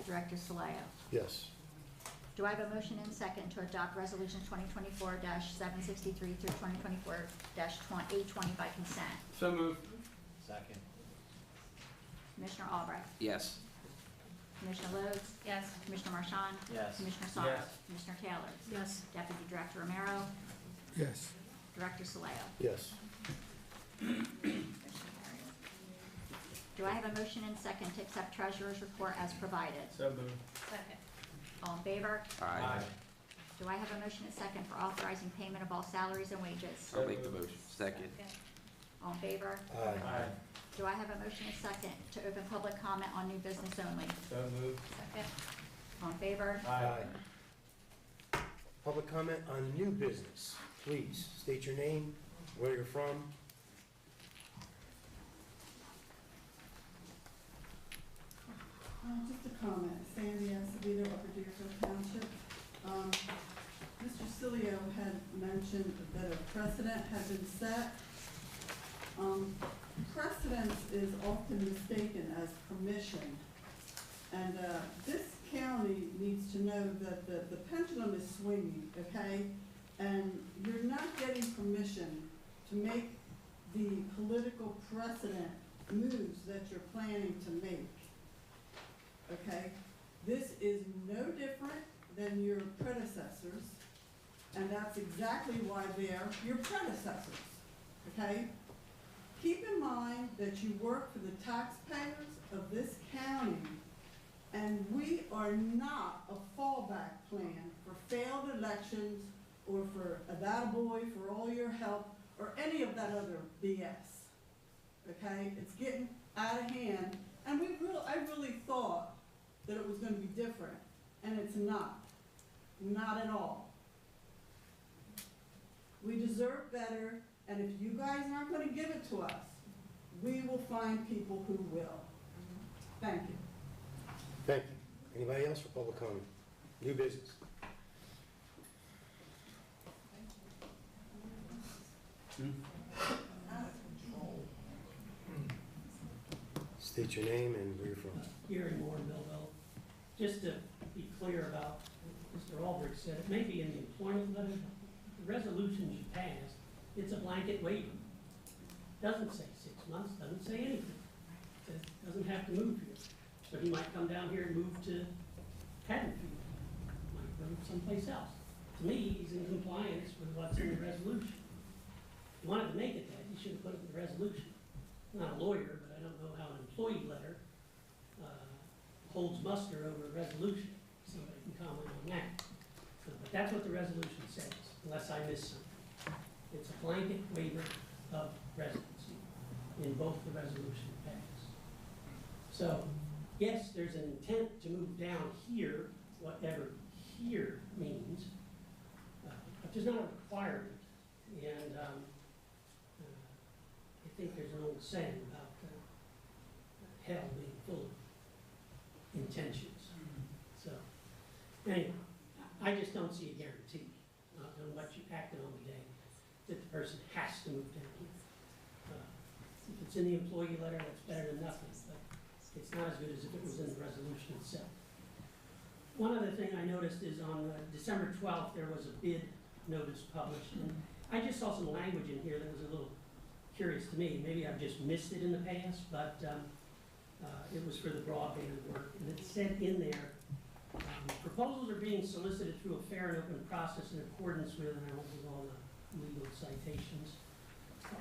Director Soleo. Yes. Do I have a motion and second to adopt Resolution 2024-763 through 2024-820 by consent? So moved. Second. Commissioner Albrecht, Yes. Commissioner Lodes, Yes. Commissioner Marchand, Yes. Commissioner Sorrow. Yes. Commissioner Taylor. Yes. Deputy Director Romero, Yes. Director Soleo. Yes. Do I have a motion and second to accept Treasurer's report as provided? So moved. Second. All in favor? Aye. Do I have a motion and second for authorizing payment of all salaries and wages? I'll make the motion. Second. All in favor? Aye. Do I have a motion and second to open public comment on new business only? So moved. Second. All in favor? Aye. Public comment on new business. Please state your name, where you're from. Just a comment, Sandy Acevedo, Upper Deerfield Township. Mr. Cilio had mentioned that a precedent had been set. Precedence is often mistaken as permission. And this county needs to know that the pendulum is swinging, okay? And you're not getting permission to make the political precedent moves that you're planning to make. Okay? This is no different than your predecessors, and that's exactly why they're your predecessors. Okay? keep in mind that you work for the taxpayers of this county, and we are not a fallback plan for failed elections or for a attaboy for all your help or any of that other BS. Okay? It's getting out of hand, and I really thought that it was gonna be different, and it's not. Not at all. We deserve better, and if you guys aren't gonna give it to us, we will find people who will. Thank you. Thank you. Anybody else for public comment? New business? State your name and where you're from. Gary Moore, Millville. Just to be clear about what Mr. Aldrich said, it may be in the employment letter, the resolutions you pass, it's a blanket waiver. Doesn't say 6 months, doesn't say anything. Says doesn't have to move here. So he might come down here and move to Haddonfield, might move someplace else. To me, he's in compliance with what's in the resolution. If you wanted to make it that, you should have put it in the resolution. I'm not a lawyer, but I don't know how an employee letter holds muster over a resolution. Somebody can comment on that. But that's what the resolution says, unless I missed something. It's a blanket waiver of residency in both the resolution passed. So, yes, there's an intent to move down here, whatever here means, but there's not a requirement. And I think there's an old saying about hell being full of intentions. So, anyway, I just don't see a guarantee on what you acted on the day that the person has to move down here. If it's in the employee letter, that's better than nothing, but it's not as good as if it was in the resolution itself. One other thing I noticed is on December 12th, there was a bid notice published, and I just saw some language in here that was a little curious to me. Maybe I've just missed it in the past, but it was for the broadband work, and it said in there, proposals are being solicited through a fair and open process in accordance with, and I won't give all the legal citations.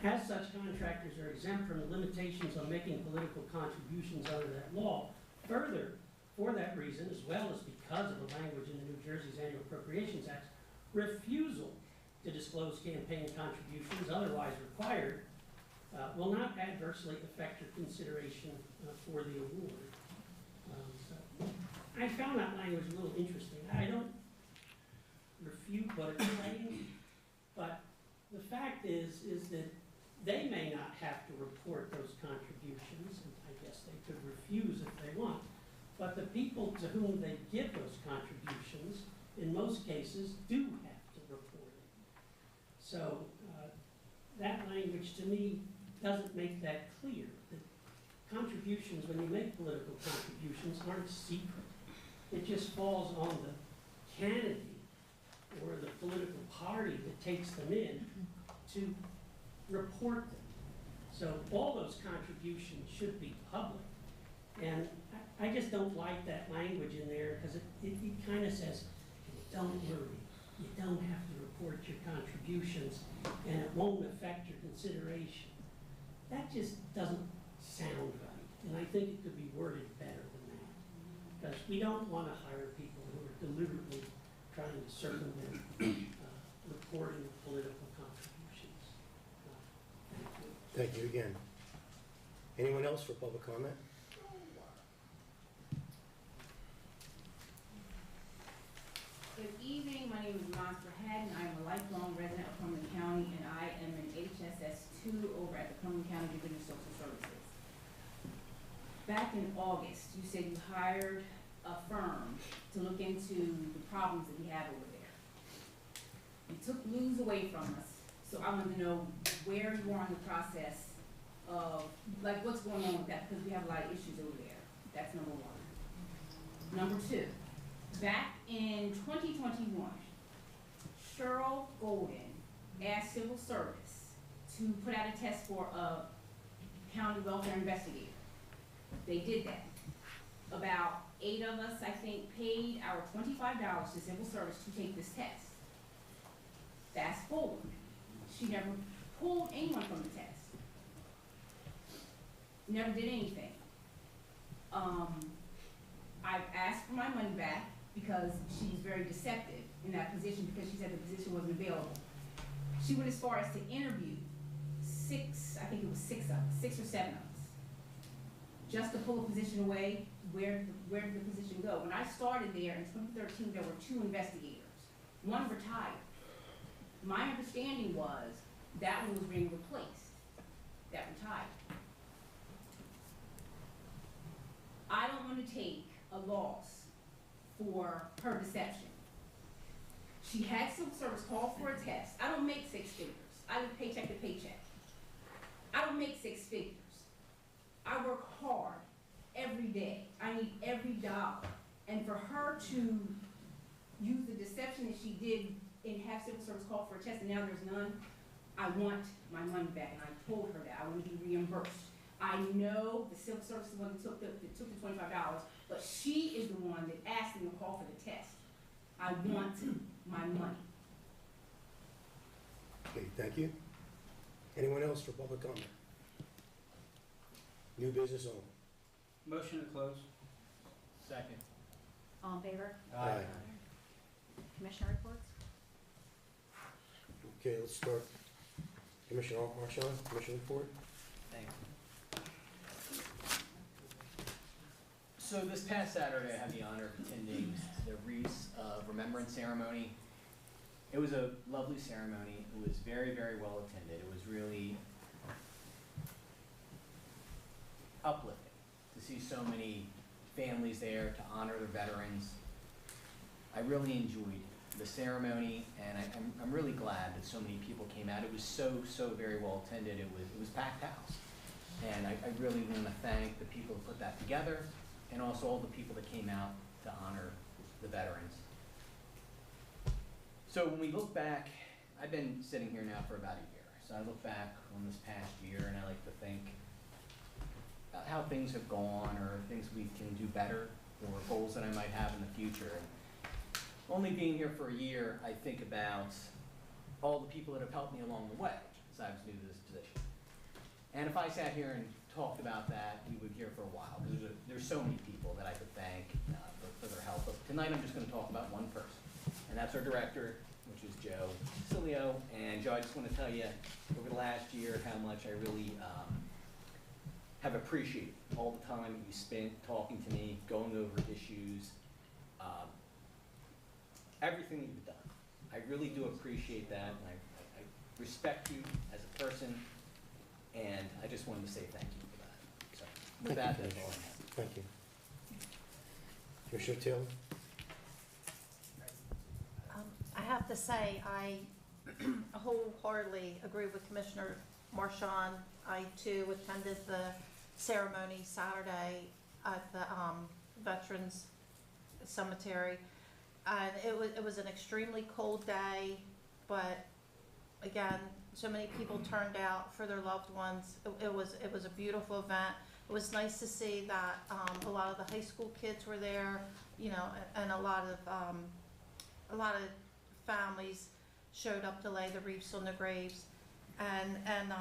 As such, contractors are exempt from the limitations on making political contributions under that law. Further, for that reason, as well as because of the language in the New Jersey's Annual Appropriations Act, refusal to disclose campaign contributions otherwise required will not adversely affect your consideration for the award. So I found that language a little interesting. I don't refute what it's saying, but the fact is that they may not have to report those contributions, and I guess they could refuse if they want, but the people to whom they give those contributions, in most cases, do have to report it. So that language, to me, doesn't make that clear, that contributions, when you make political contributions, aren't secret. It just falls on the candidate or the political party that takes them in to report them. So all those contributions should be public. And I just don't like that language in there because it kind of says, don't worry, you don't have to report your contributions and it won't affect your consideration. That just doesn't sound right. And I think it could be worded better than that. Because we don't want to hire people who are deliberately trying to circumvent reporting political contributions. Thank you again. Anyone else for public comment? Good evening, my name is Monster Haddon. I am a lifelong resident of Cumberland County, and I am an HSS2 over at the Cumberland County Division of Social Services. Back in August, you said you hired a firm to look into the problems that we have over there. You took news away from us, so I want to know where you are in the process of, like, what's going on with that, because we have a lot of issues over there. That's number one. Number two, back in 2021, Cheryl Golden asked Civil Service to put out a test for a county welfare investigator. They did that. About 8 of us, I think, paid our $25 to Civil Service to take this test. Fast forward, she never pulled anyone from the test. never did anything. I've asked for my money back because she's very deceptive in that position because she said the position wasn't available. She went as far as to interview six or seven of us, just to pull a position away. Where did the position go? When I started there in 2013, there were 2 investigators. One retired. My understanding was that one was being replaced, that retired. I don't want to take a loss for her deception. She had civil service call for a test. I don't make 6 figures. I live paycheck to paycheck. I don't make 6 figures. I work hard every day. I need every dollar. And for her to use the deception that she did and have civil service call for a test and now there's none, I want my money back, and I told her that. I want to be reimbursed. I know the civil service is the one that took the $25, but she is the one that asked them to call for the test. I want my money. Okay, thank you. Anyone else for public comment? New business only. Motion to close. Second. All in favor? Aye. Commissioner reports? Okay, let's start. Commissioner Marchand, Commissioner report. Thank you. So this past Saturday, I had the honor of attending the Wreaths of Remembrance ceremony. It was a lovely ceremony. It was very, very well attended. It was really uplifting to see so many families there to honor the veterans. I really enjoyed the ceremony, and I'm really glad that so many people came out. It was so very well attended. It was packed house. And I really want to thank the people who put that together, and also all the people that came out to honor the veterans. So when we look back, I've been sitting here now for about a year. So I look back on this past year, and I like to think about how things have gone, or things we can do better, or goals that I might have in the future. And only being here for a year, I think about all the people that have helped me along the way since I was new to this position. And if I sat here and talked about that, we would hear for a while. There's so many people that I could thank for their help. But tonight I'm just going to talk about one person, and that's our director, which is Joe Cilio. And Joe, I just want to tell you, over the last year, how much I really have appreciated all the time you spent talking to me, going over issues, everything that you've done. I really do appreciate that, and I respect you as a person, and I just wanted to say thank you for that. So with that, that's all I have. Thank you. Commissioner Taylor? I have to say, I wholeheartedly agree with Commissioner Marchand. I too attended the ceremony Saturday at the Veterans Cemetery. And it was an extremely cold day, but again, so many people turned out for their loved ones. It was a beautiful event. It was nice to see that a lot of the high school kids were there, you know, and a lot of families showed up to lay the wreaths on the graves. And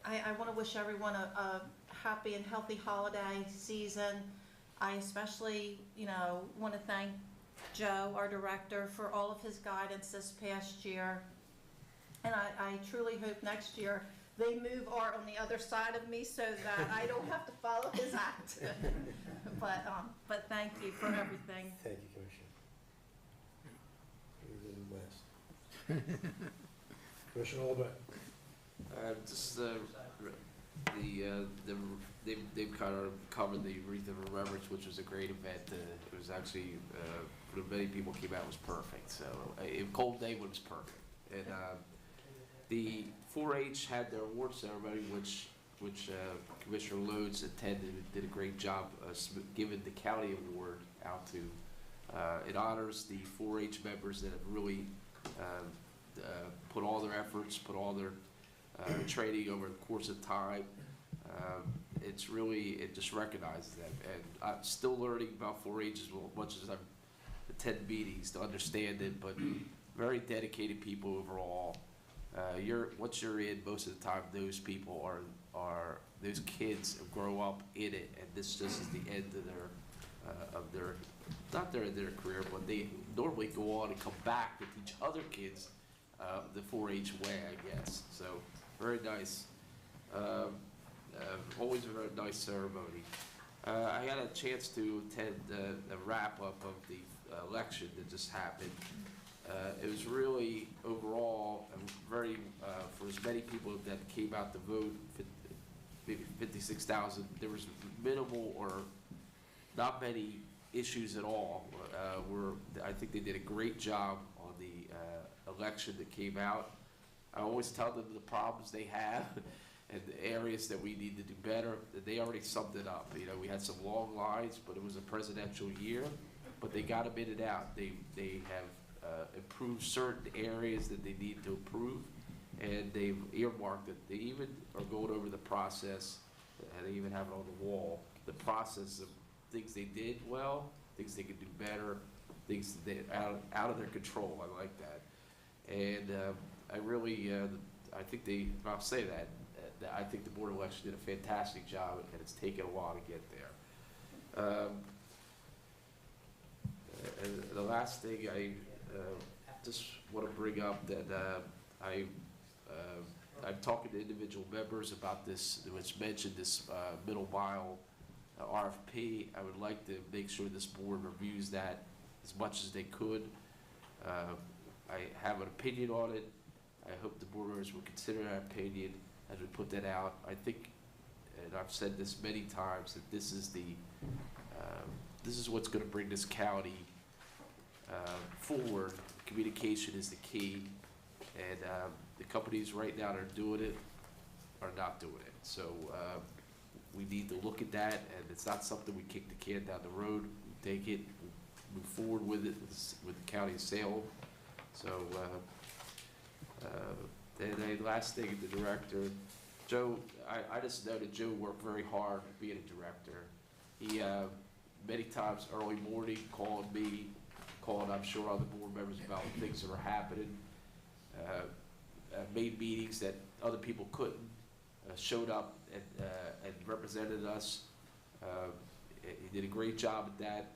I want to wish everyone a happy and healthy holiday season. I especially, you know, want to thank Joe, our director, for all of his guidance this past year. And I truly hope next year they move Art on the other side of me so that I don't have to follow his act. But thank you for everything. Thank you, Commissioner. You're the West. Commissioner Albrecht? Just they've kind of covered the Wreath of Remembrance, which was a great event. It was actually, for the many people came out, was perfect. So a cold day, but it was perfect. And the 4-H had their award ceremony, which Commissioner Lodes attended, did a great job giving the county award out to. It honors the 4-H members that have really put all their efforts, put all their training over the course of time. It just recognizes them. And I'm still learning about 4-H as much as I've attended meetings to understand it, but very dedicated people overall. Once you're in, most of the time, those people are those kids grow up in it, and this just is the end of their not their career, but they normally go on and come back to teach other kids the 4-H way, I guess. So very nice. Always a very nice ceremony. I had a chance to attend the wrap-up of the election that just happened. It was really, overall, very, for as many people that came out to vote, maybe 56,000, there was minimal or not many issues at all. I think they did a great job on the election that came out. I always tell them the problems they have and the areas that we need to do better. They already summed it up. You know, we had some long lines, but it was a presidential year, but they got them in and out. They have improved certain areas that they need to improve, and they've earmarked it. They even are going over the process, and they even have it on the wall, the process of things they did well, things they could do better, things that out of their control. I like that. And I really, I think I'll say that I think the Board of Elections did a fantastic job, and it's taken a while to get there. And the last thing I just want to bring up that I'm talking to individual members about this, which mentioned this middle mile RFP. I would like to make sure this board reviews that as much as they could. I have an opinion on it. I hope the board members will consider that opinion as we put that out. I think, and I've said this many times, that this is what's going to bring this county forward. Communication is the key, and the companies right now that are doing it are not doing it. So we need to look at that, and it's not something we kick the can down the road. We take it, move forward with it, with the county of Salem. So, and the last thing, the director, Joe, I just know that Joe worked very hard being a director. He, many times early morning, called I'm sure other board members about things that were happening, made meetings that other people couldn't, showed up and represented us. He did a great job at that.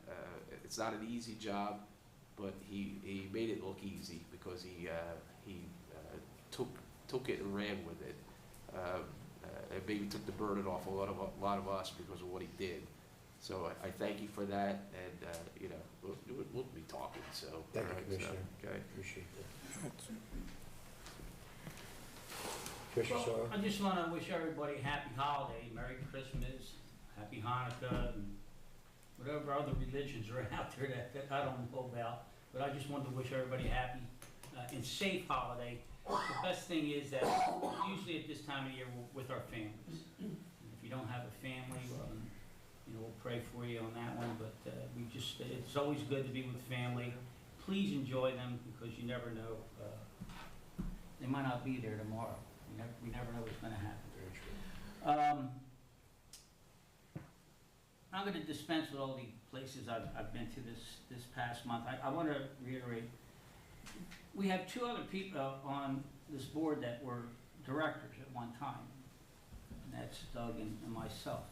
It's not an easy job, but he made it look easy because he took it and ran with it, and maybe took the burden off a lot of us because of what he did. So I thank you for that, and you know, we'll be talking. So thank you, right, Commissioner. So, okay, Appreciate that. Commissioner Well, Sawyer? I just want to wish everybody a happy holiday, Merry Christmas, Happy Hanukkah, and whatever other religions are out there that I don't know about. But I just wanted to wish everybody a happy and safe holiday. The best thing is that usually at this time of year we're with our families. If you don't have a family, well, you know, we'll pray for you on that one. But it's always good to be with family. Please enjoy them because you never know. They might not be there tomorrow. We never know what's going to happen. Very true. I'm going to dispense with all the places I've been to this past month. I want to reiterate, we have two other people on this board that were directors at one time, and that's Doug and myself.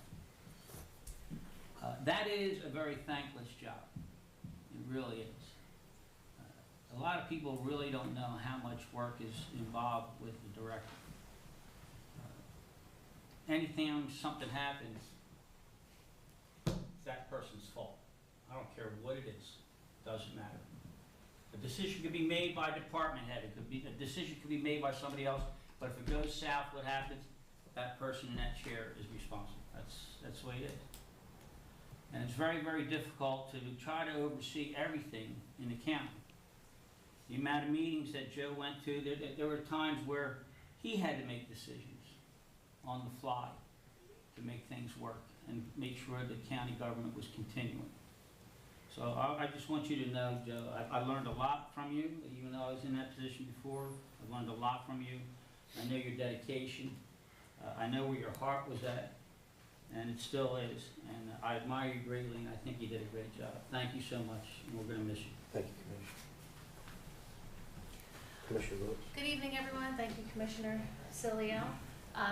That is a very thankless job. It really is. A lot of people really don't know how much work is involved with the director. Anytime something happens, it's that person's fault. I don't care what it is, doesn't matter. A decision could be made by a department head, a decision could be made by somebody else, but if it goes south, what happens? That person in that chair is responsible. That's the way it is. And it's very, very difficult to try to oversee everything in the county. The amount of meetings that Joe went to, there were times where he had to make decisions on the fly to make things work and make sure the county government was continuing. So I just want you to know, Joe, I learned a lot from you, even though I was in that position before. I learned a lot from you. I know your dedication. I know where your heart was at, and it still is. And I admire you greatly, and I think you did a great job. Thank you so much, and we're going to miss you. Thank you, Commissioner. Commissioner Lewis? Good evening, everyone. Thank you, Commissioner Cilio.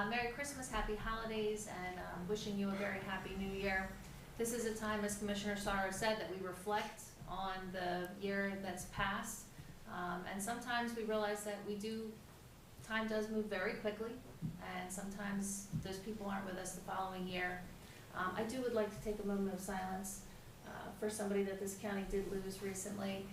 Merry Christmas, Happy Holidays, and wishing you a very happy New Year. This is a time, as Commissioner Sorrow said, that we reflect on the year that's passed. And sometimes we realize that time does move very quickly, and sometimes those people aren't with us the following year. I would like to take a moment of silence for somebody that this county did lose recently.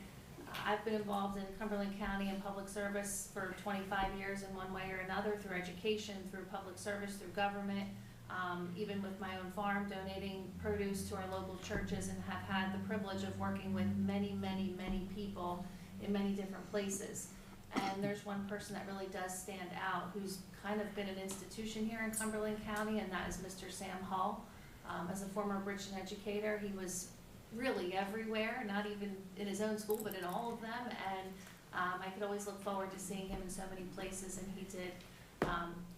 I've been involved in Cumberland County and public service for 25 years in one way or another, through education, through public service, through government, even with my own farm, donating produce to our local churches, and have had the privilege of working with many, many, many people in many different places. And there's one person that really does stand out, who's kind of been an institution here in Cumberland County, and that is Mr. Sam Hull. As a former Bridgeton educator, he was really everywhere, not even in his own school, but in all of them. And I could always look forward to seeing him in so many places, and he did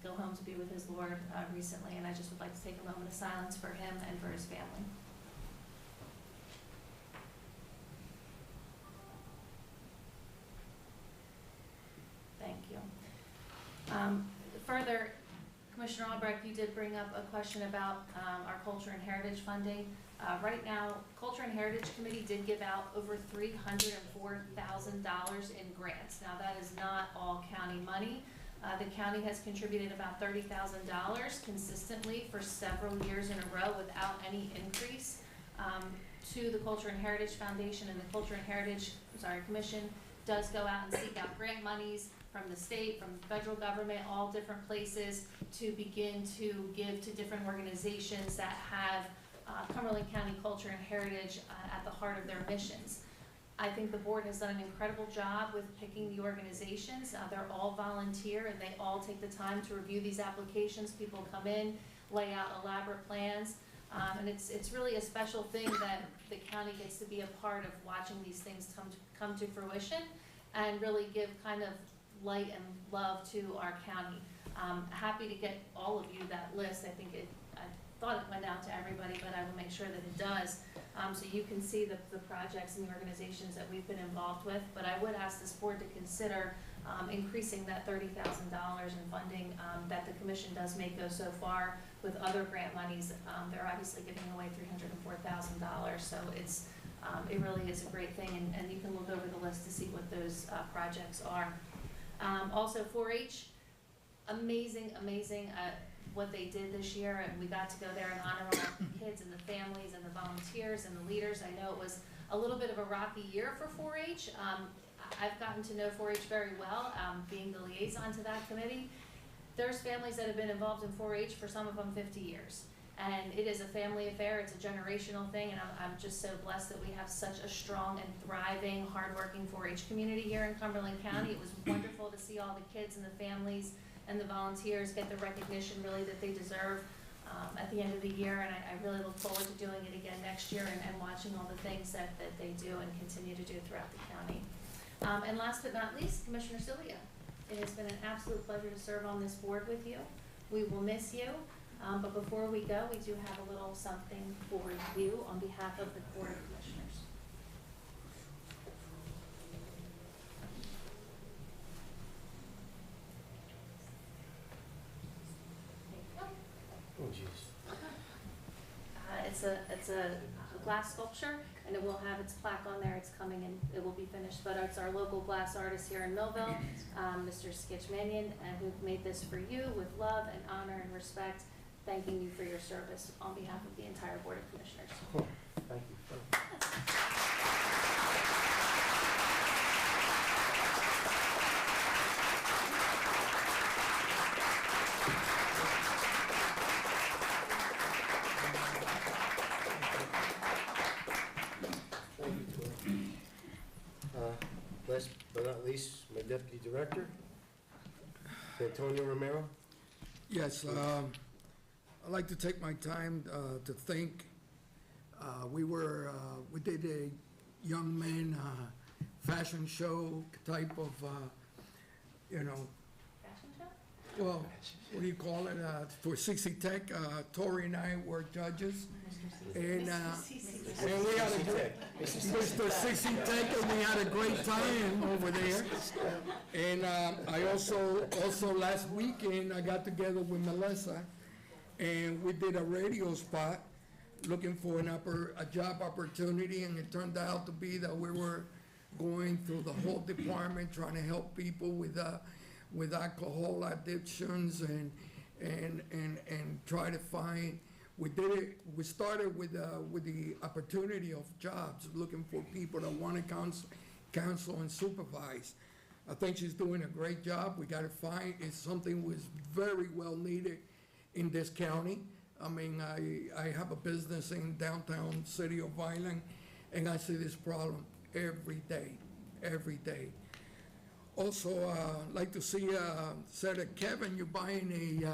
go home to be with his Lord recently. And I just would like to take a moment of silence for him and for his family. Thank you. Further, Commissioner Albrecht, you did bring up a question about our Culture and Heritage funding. Right now, Culture and Heritage Committee did give out over $304,000 in grants. Now, that is not all county money. The county has contributed about $30,000 consistently for several years in a row without any increase to the Culture and Heritage Foundation, and the Culture and Heritage Commission does go out and seek out grant monies from the state, from the federal government, all different places, to begin to give to different organizations that have Cumberland County culture and heritage at the heart of their missions. I think the board has done an incredible job with picking the organizations. They're all volunteer, and they all take the time to review these applications. People come in, lay out elaborate plans, and it's really a special thing that the county gets to be a part of watching these things come to fruition, and really give kind of light and love to our county. Happy to get all of you that list. I thought it went out to everybody, but I will make sure that it does, so you can see the projects and the organizations that we've been involved with. But I would ask this board to consider increasing that $30,000 in funding that the commission does make go so far with other grant monies. They're obviously giving away $304,000, so it really is a great thing, and you can look over the list to see what those projects are. Also 4-H, amazing what they did this year, and we got to go there and honor all the kids and the families and the volunteers and the leaders. I know it was a little bit of a rocky year for 4-H. I've gotten to know 4-H very well, being the liaison to that committee. There's families that have been involved in 4-H for some of them 50 years. And it is a family affair, it's a generational thing, and I'm just so blessed that we have such a strong and thriving, hardworking 4-H community here in Cumberland County. It was wonderful to see all the kids and the families and the volunteers get the recognition really that they deserve at the end of the year, and I really look forward to doing it again next year and watching all the things that they do and continue to do throughout the county. And last but not least, Commissioner Cilia, it has been an absolute pleasure to serve on this board with you. We will miss you. But before we go, we do have a little something for you on behalf of the Board of Commissioners. Oh, jeez. It's a glass sculpture, and it will have its plaque on there. It's coming and it will be finished. But it's our local glass artist here in Millville, Mr. Skitchmanian, who made this for you with love and honor and respect, thanking you for your service on behalf of the entire Board of Commissioners. Cool. Thank you. Thank you, Tori. Last but not least, my Deputy Director, Antonio Romero. Yes, I'd like to take my time to thank, we did a young man fashion show type of, Fashion show? well, what do you call it, for 60 Tech, Tori and I were judges. And we had a great, Mr. 60 Tech, and we had a great time over there. And I also last weekend, I got together with Melissa, and we did a radio spot looking for a job opportunity, and it turned out to be that we were going through the whole department, trying to help people with alcohol addictions and try to find. We started with the opportunity of jobs, looking for people that want to counsel and supervise. I think she's doing a great job. We got to find, it's something was very well needed in this county. I mean, I have a business in downtown city of Vineland, and I see this problem every day. Also, I'd like to see, Senator Kevin, you're buying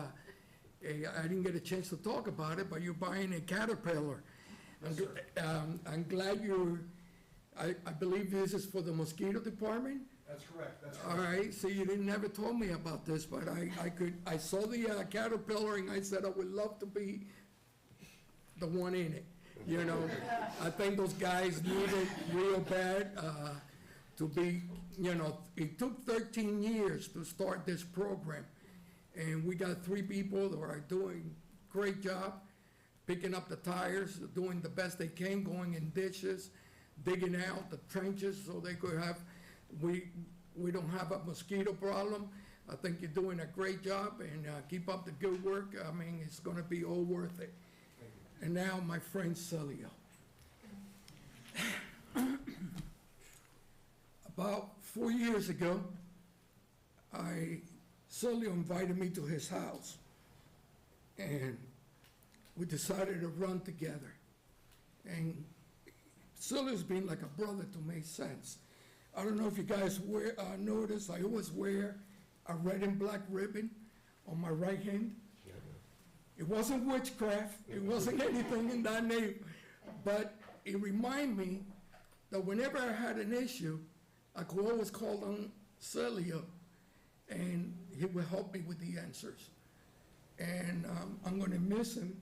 I didn't get a chance to talk about it, but you're buying a Caterpillar. I'm glad I believe this is for the mosquito department? That's correct, that's All correct. right, so you didn't never told me about this, but I saw the Caterpillar and I said I would love to be the one in it, you know? I think those guys need it real bad, to be, you know, it took 13 years to start this program. And we got 3 people that are doing great job, picking up the tires, doing the best they can, going in ditches, digging out the trenches so they could have, we don't have a mosquito problem. I think you're doing a great job, and keep up the good work. I mean, it's gonna be all worth it. And now, my friend Celio. About 4 years ago, Celio invited me to his house, and we decided to run together. And Celio's been like a brother to me since. I don't know if you guys notice, I always wear a red and black ribbon on my right hand. It wasn't witchcraft, it wasn't anything in that name, but it reminded me that whenever I had an issue, I could always call on Celio, and he would help me with the answers. And I'm gonna miss him.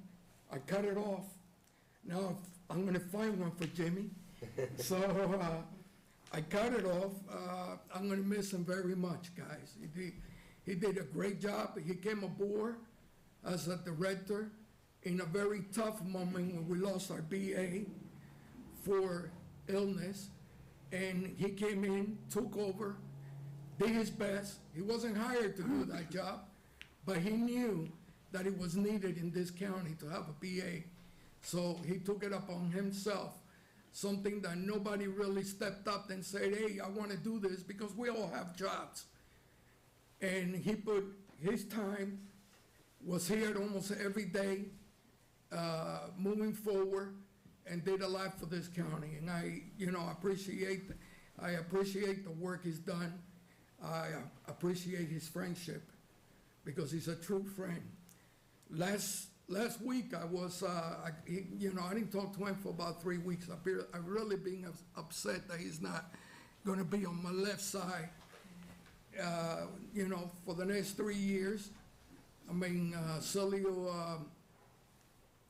I cut it off. Now I'm gonna find one for Jimmy. So I cut it off. I'm gonna miss him very much, guys. He did a great job. He came aboard as a director in a very tough moment when we lost our BA for illness. And he came in, took over, did his best. He wasn't hired to do that job, but he knew that it was needed in this county to have a BA. So he took it upon himself, something that nobody really stepped up and said, hey, I want to do this, because we all have jobs. And he put his time, was here almost every day, moving forward, and did a lot for this county. And I appreciate the work he's done. I appreciate his friendship, because he's a true friend. Last week I was, I didn't talk to him for about 3 weeks. I've really been upset that he's not gonna be on my left side, for the next 3 years. I mean, Celio,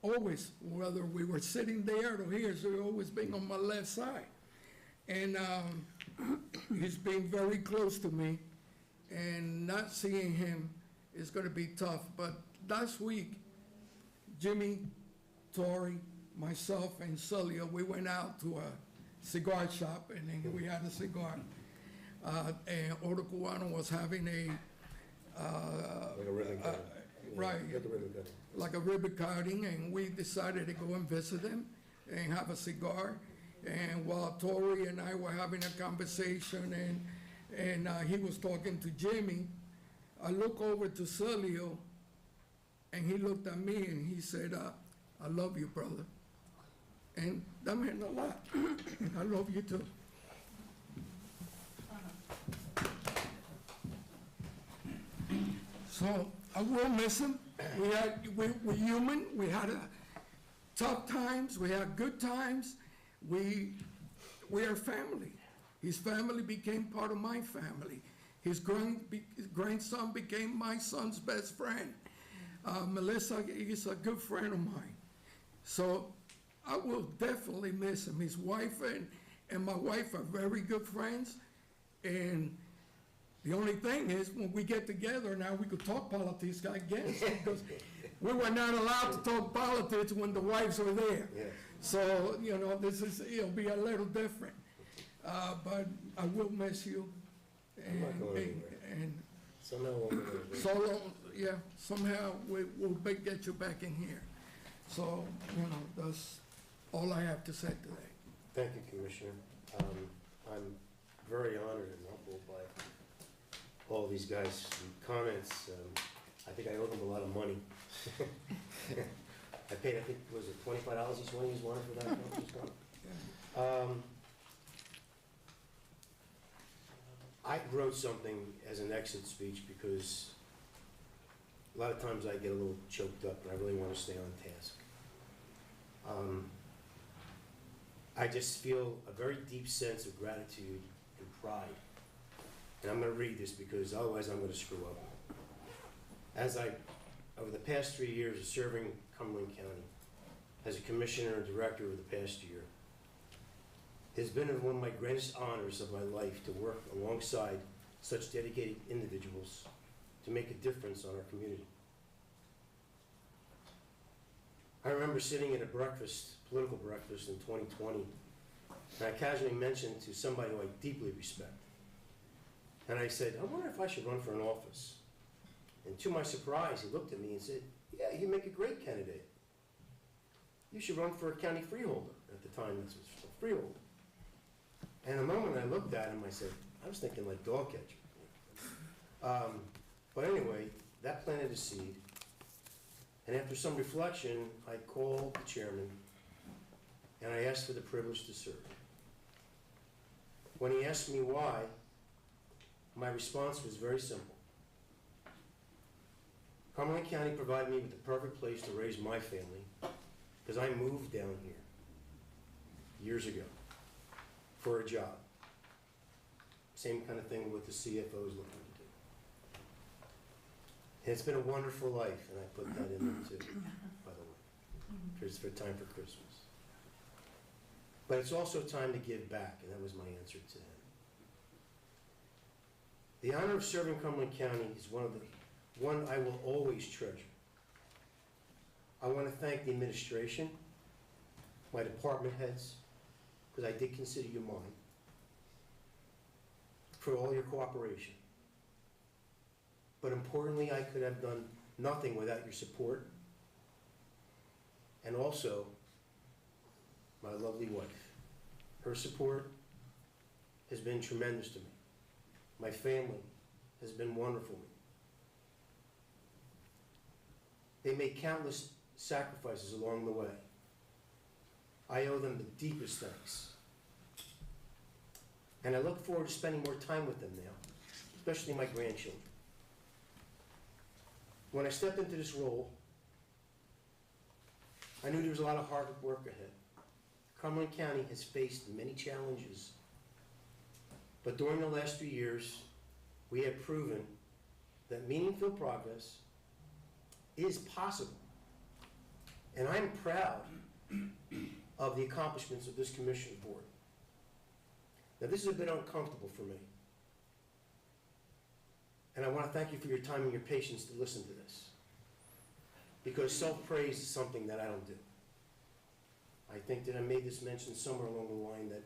always, whether we were sitting there or here, so always been on my left side. And he's been very close to me, and not seeing him is gonna be tough. But last week, Jimmy, Tori, myself, and Celio, we went out to a cigar shop, and then we had a cigar. And Otto Cubano was having Like a ribbon cutting. right. Get the ribbon cutting. Like a ribbon cutting, and we decided to go and visit him and have a cigar. And while Tori and I were having a conversation, and he was talking to Jimmy, I look over to Celio, and he looked at me and he said, I love you, brother. And that meant a lot. And I love you too. So I will miss him. We're human. We had tough times. We had good times. We are family. His family became part of my family. His grandson became my son's best friend. Melissa is a good friend of mine. So I will definitely miss him. His wife and my wife are very good friends. And the only thing is, when we get together now, we could talk politics, I guess, because we were not allowed to talk politics when the wives were there. Yes. So, you know, it'll be a little different. But I will miss you. I'm not going anywhere. And Somehow we'll go anywhere. so, yeah, somehow we'll get you back in here. So, you know, that's all I have to say today. Thank you, Commissioner. I'm very honored and humbled by all these guys' comments. I think I owe them a lot of money. I paid, I think, was it $25 each one he's wanted for that conference call? I wrote something as an exit speech because a lot of times I get a little choked up and I really want to stay on task. I just feel a very deep sense of gratitude and pride. And I'm going to read this because otherwise I'm going to screw up. Over the past 3 years of serving Cumberland County as a commissioner and director over the past year, it has been one of my greatest honors of my life to work alongside such dedicated individuals to make a difference on our community. I remember sitting at a political breakfast in 2020, and I casually mentioned to somebody who I deeply respect, and I said, I wonder if I should run for an office. And to my surprise, he looked at me and said, yeah, you make a great candidate. You should run for a county freeholder. At the time, this was a freeholder. And the moment I looked at him, I said, I was thinking like dog catcher. But anyway, that planted a seed. And after some reflection, I called the chairman and I asked for the privilege to serve. When he asked me why, my response was very simple. Cumberland County provided me with the perfect place to raise my family because I moved down here years ago for a job. Same kind of thing what the CFO is looking to do. And it's been a wonderful life, and I put that in there too, by the way, because it's time for Christmas. But it's also time to give back, and that was my answer to him. The honor of serving Cumberland County is one I will always treasure. I want to thank the administration, my department heads, because I did consider you mine, for all your cooperation. But importantly, I could have done nothing without your support, and also my lovely wife. Her support has been tremendous to me. My family has been wonderful to me. They made countless sacrifices along the way. I owe them the deepest thanks. And I look forward to spending more time with them now, especially my grandchildren. When I stepped into this role, I knew there was a lot of hard work ahead. Cumberland County has faced many challenges, but during the last few years, we have proven that meaningful progress is possible. And I'm proud of the accomplishments of this commission board. Now, this is a bit uncomfortable for me. And I want to thank you for your time and your patience to listen to this. Because self-praise is something that I don't do. I think that I made this mention somewhere along the line that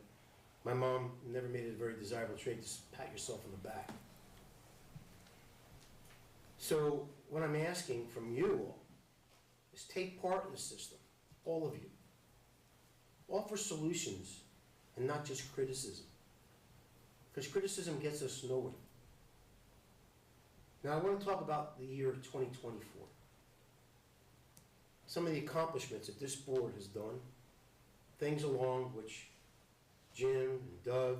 my mom never made it a very desirable trait to pat yourself on the back. So what I'm asking from you all is take part in the system, all of you. Offer solutions and not just criticism. Because criticism gets us nowhere. Now I want to talk about the year 2024. Some of the accomplishments that this board has done, things along which Jim and Doug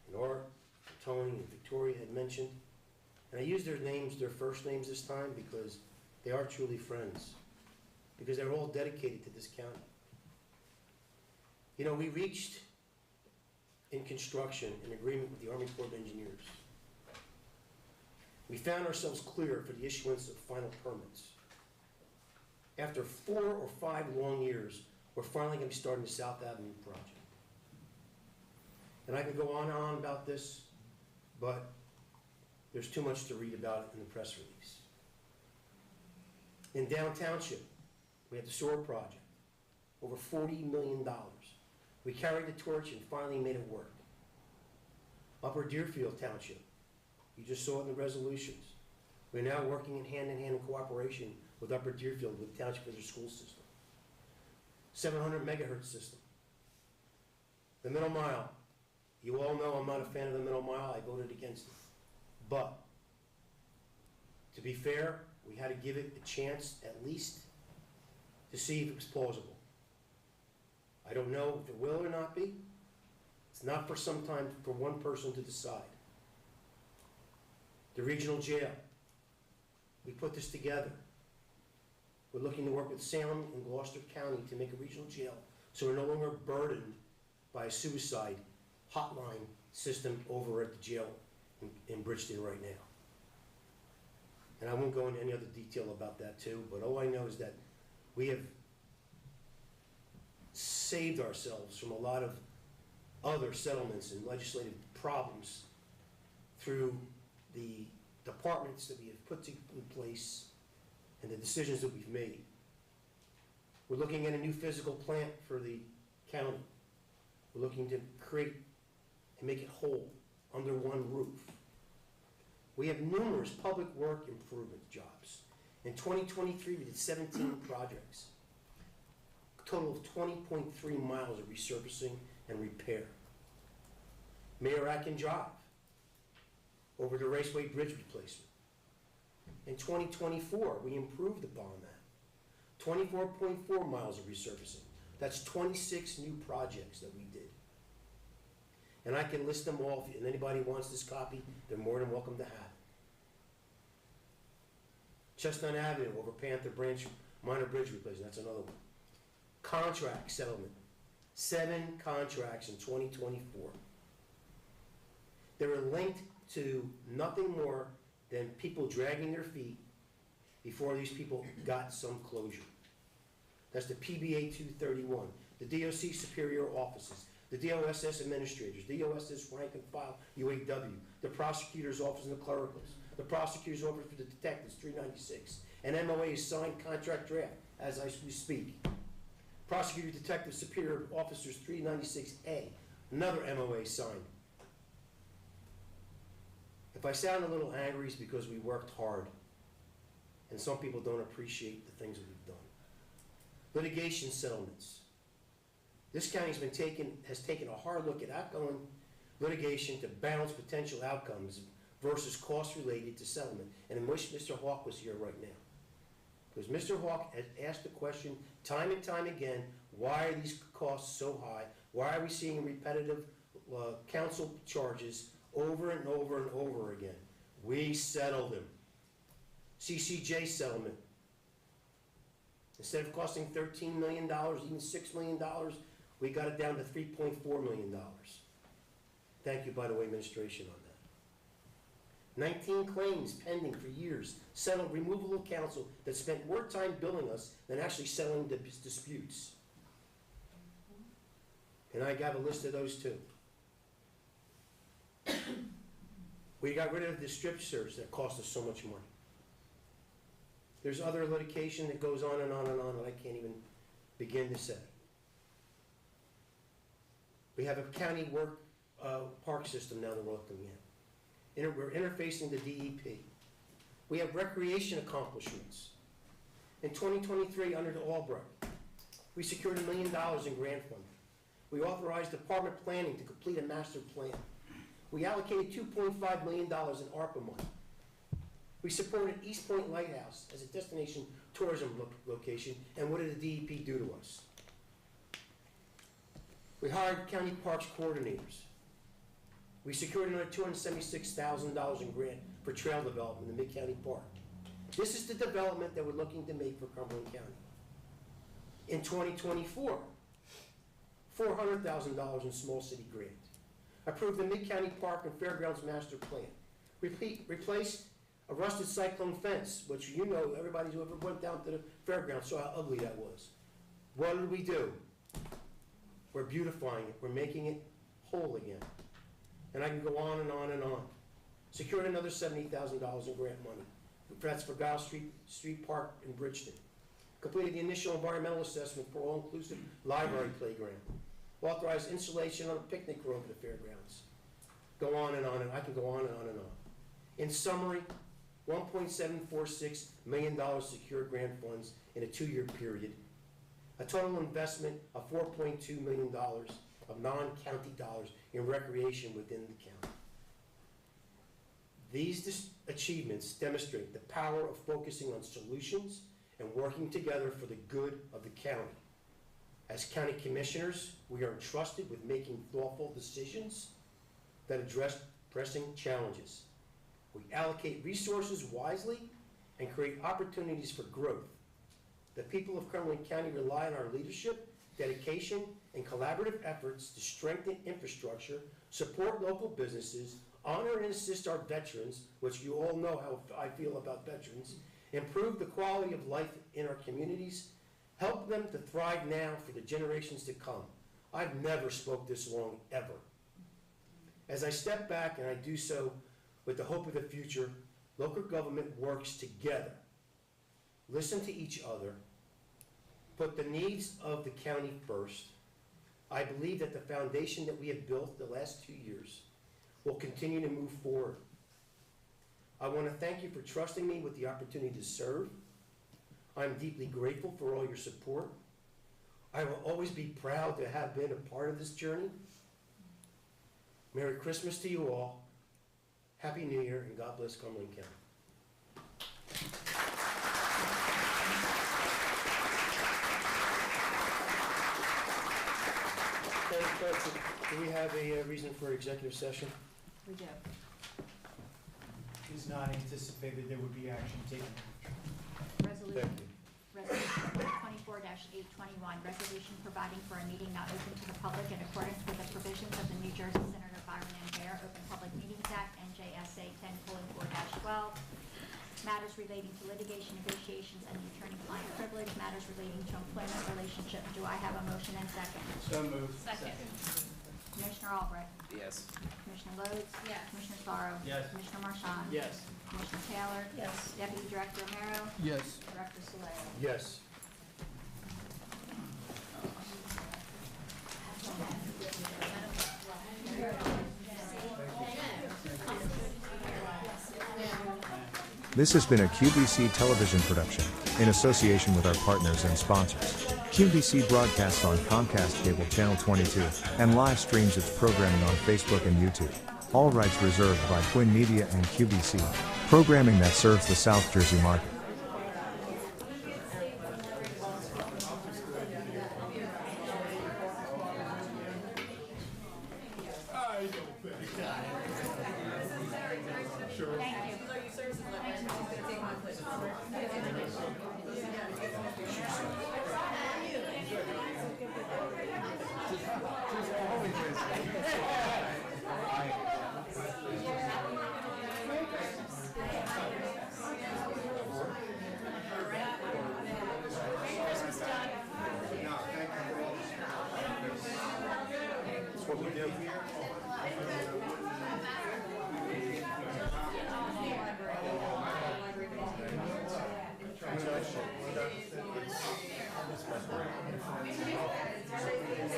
and Art, and Tony and Victoria had mentioned. And I use their names, their first names this time because they are truly friends. Because they're all dedicated to this county. You know, we reached in construction an agreement with the Army Corps of Engineers We found ourselves clear for the issuance of final permits. After 4 or 5 long years, we're finally going to be starting the South Avenue project. And I can go on and on about this, but there's too much to read about it in the press release. In Down Township, we have the sewer project, over $40 million. We carried the torch and finally made it work. Upper Deerfield Township, you just saw it in the resolutions. We're now working hand in cooperation with Upper Deerfield, with Township for their school system. 700 megahertz system. The middle mile. You all know I'm not a fan of the middle mile. I voted against it. But, to be fair, we had to give it a chance at least to see if it was plausible. I don't know if it will or not be. It's not for some time for one person to decide. The regional jail. We put this together. We're looking to work with Salem and Gloucester County to make a regional jail so we're no longer burdened by a suicide hotline system over at the jail in Bridgeton right now. And I won't go into any other detail about that too, but all I know is that we have saved ourselves from a lot of other settlements and legislative problems through the departments that we have put in place and the decisions that we've made. We're looking at a new physical plant for the county. We're looking to create and make it whole under one roof. We have numerous public work improvement jobs. In 2023, we did 17 projects. A total of 20.3 miles of resurfacing and repair. Mayor Atkins Drive, over the Raceway Bridge replacement. In 2024, we improved upon that. 24.4 miles of resurfacing. That's 26 new projects that we did. And I can list them all, and anybody wants this copy, they're more than welcome to have it. Chestnut Avenue over Panther Branch, minor bridge replacement, that's another one. Contract settlement, 7 contracts in 2024. They were linked to nothing more than people dragging their feet before these people got some closure. That's the PBA 231, the DOC superior offices, the DOSS administrators, DOSS rank and file UAW, the prosecutor's office and the clericals, the prosecutor's office for the detectives 396, and MOA is signed contract draft as we speak. Prosecutor Detective Superior Officers 396A, another MOA signed. If I sound a little angry, it's because we worked hard, and some people don't appreciate the things that we've done. Litigation settlements. This county has taken a hard look at outgoing litigation to balance potential outcomes versus costs related to settlement. And I wish Mr. Hawk was here right now. Because Mr. Hawk has asked the question time and time again, why are these costs so high? Why are we seeing repetitive counsel charges over and over and over again? We settled them. CCJ settlement. Instead of costing $13 million, even $6 million, we got it down to $3.4 million. Thank you, by the way, administration, on that. 19 claims pending for years, settled removal of counsel that spent more time billing us than actually settling the disputes. And I got a list of those too. We got rid of the strip search that cost us so much money. There's other litigation that goes on and on and on that I can't even begin to say. We have a county park system now that we're looking at. We're interfacing the DEP. We have recreation accomplishments. In 2023, under the Albrecht, we secured $1 million in grant funding. We authorized department planning to complete a master plan. We allocated $2.5 million in ARPA money. We supported East Point Lighthouse as a destination tourism location, and what did the DEP do to us? We hired county parks coordinators. We secured another $276,000 in grant for trail development in Mid-County Park. This is the development that we're looking to make for Cumberland County. In 2024, $400,000 in small city grant. Approved the Mid-County Park and Fairgrounds Master Plan. Replaced A rusted cyclone fence, which you know, everybody who ever went down to the fairgrounds saw how ugly that was. What did we do? We're beautifying it, we're making it whole again. And I can go on and on and on. Secured another $70,000 in grant money. That's for Giles Street Park in Bridgeton. Completed the initial environmental assessment for all-inclusive library playground. Authorized installation on a picnic room at the fairgrounds. Go on and on, and I can go on and on and on. In summary, $1.746 million secured grant funds in a 2-year period. A total investment of $4.2 million of non-county dollars in recreation within the county. These achievements demonstrate the power of focusing on solutions and working together for the good of the county. As county commissioners, we are entrusted with making thoughtful decisions that address pressing challenges. We allocate resources wisely and create opportunities for growth. The people of Cumberland County rely on our leadership, dedication, and collaborative efforts to strengthen infrastructure, support local businesses, honor and assist our veterans, which you all know how I feel about veterans, improve the quality of life in our communities, help them to thrive now for the generations to come. I've never spoke this long, ever. As I step back, and I do so with the hope of the future, local government works together. Listen to each other. Put the needs of the county first. I believe that the foundation that we have built the last 2 years will continue to move forward. I want to thank you for trusting me with the opportunity to serve. I'm deeply grateful for all your support. I will always be proud to have been a part of this journey. Merry Christmas to you all. Happy New Year, and God bless Cumberland County. Do we have a reason for executive session? We do. It is not anticipated there would be action taken. Resolution 24-821, resolution providing for a meeting not open to the public in accordance with the provisions of the New Jersey Senator Byron M. Bear Open Public Meetings Act, NJSA 10:4-12, matters relating to litigation negotiations and the attorney-client privilege, matters relating to employment relationship. Do I have a motion and second? So moved. Second. Commissioner Albrecht? Yes. Commissioner Lodes? Yes. Commissioner Sorrow? Yes. Commissioner Marchand? Yes. Commissioner Taylor? Yes. Deputy Director Romero? Yes. Director Soleo? Yes. This has been a QVC television production, in association with our partners and sponsors. QVC broadcasts on Comcast Cable Channel 22, and live streams its programming on Facebook and YouTube. All rights reserved by Twin Media and QVC. Programming that serves the South Jersey market. That's what we do. It's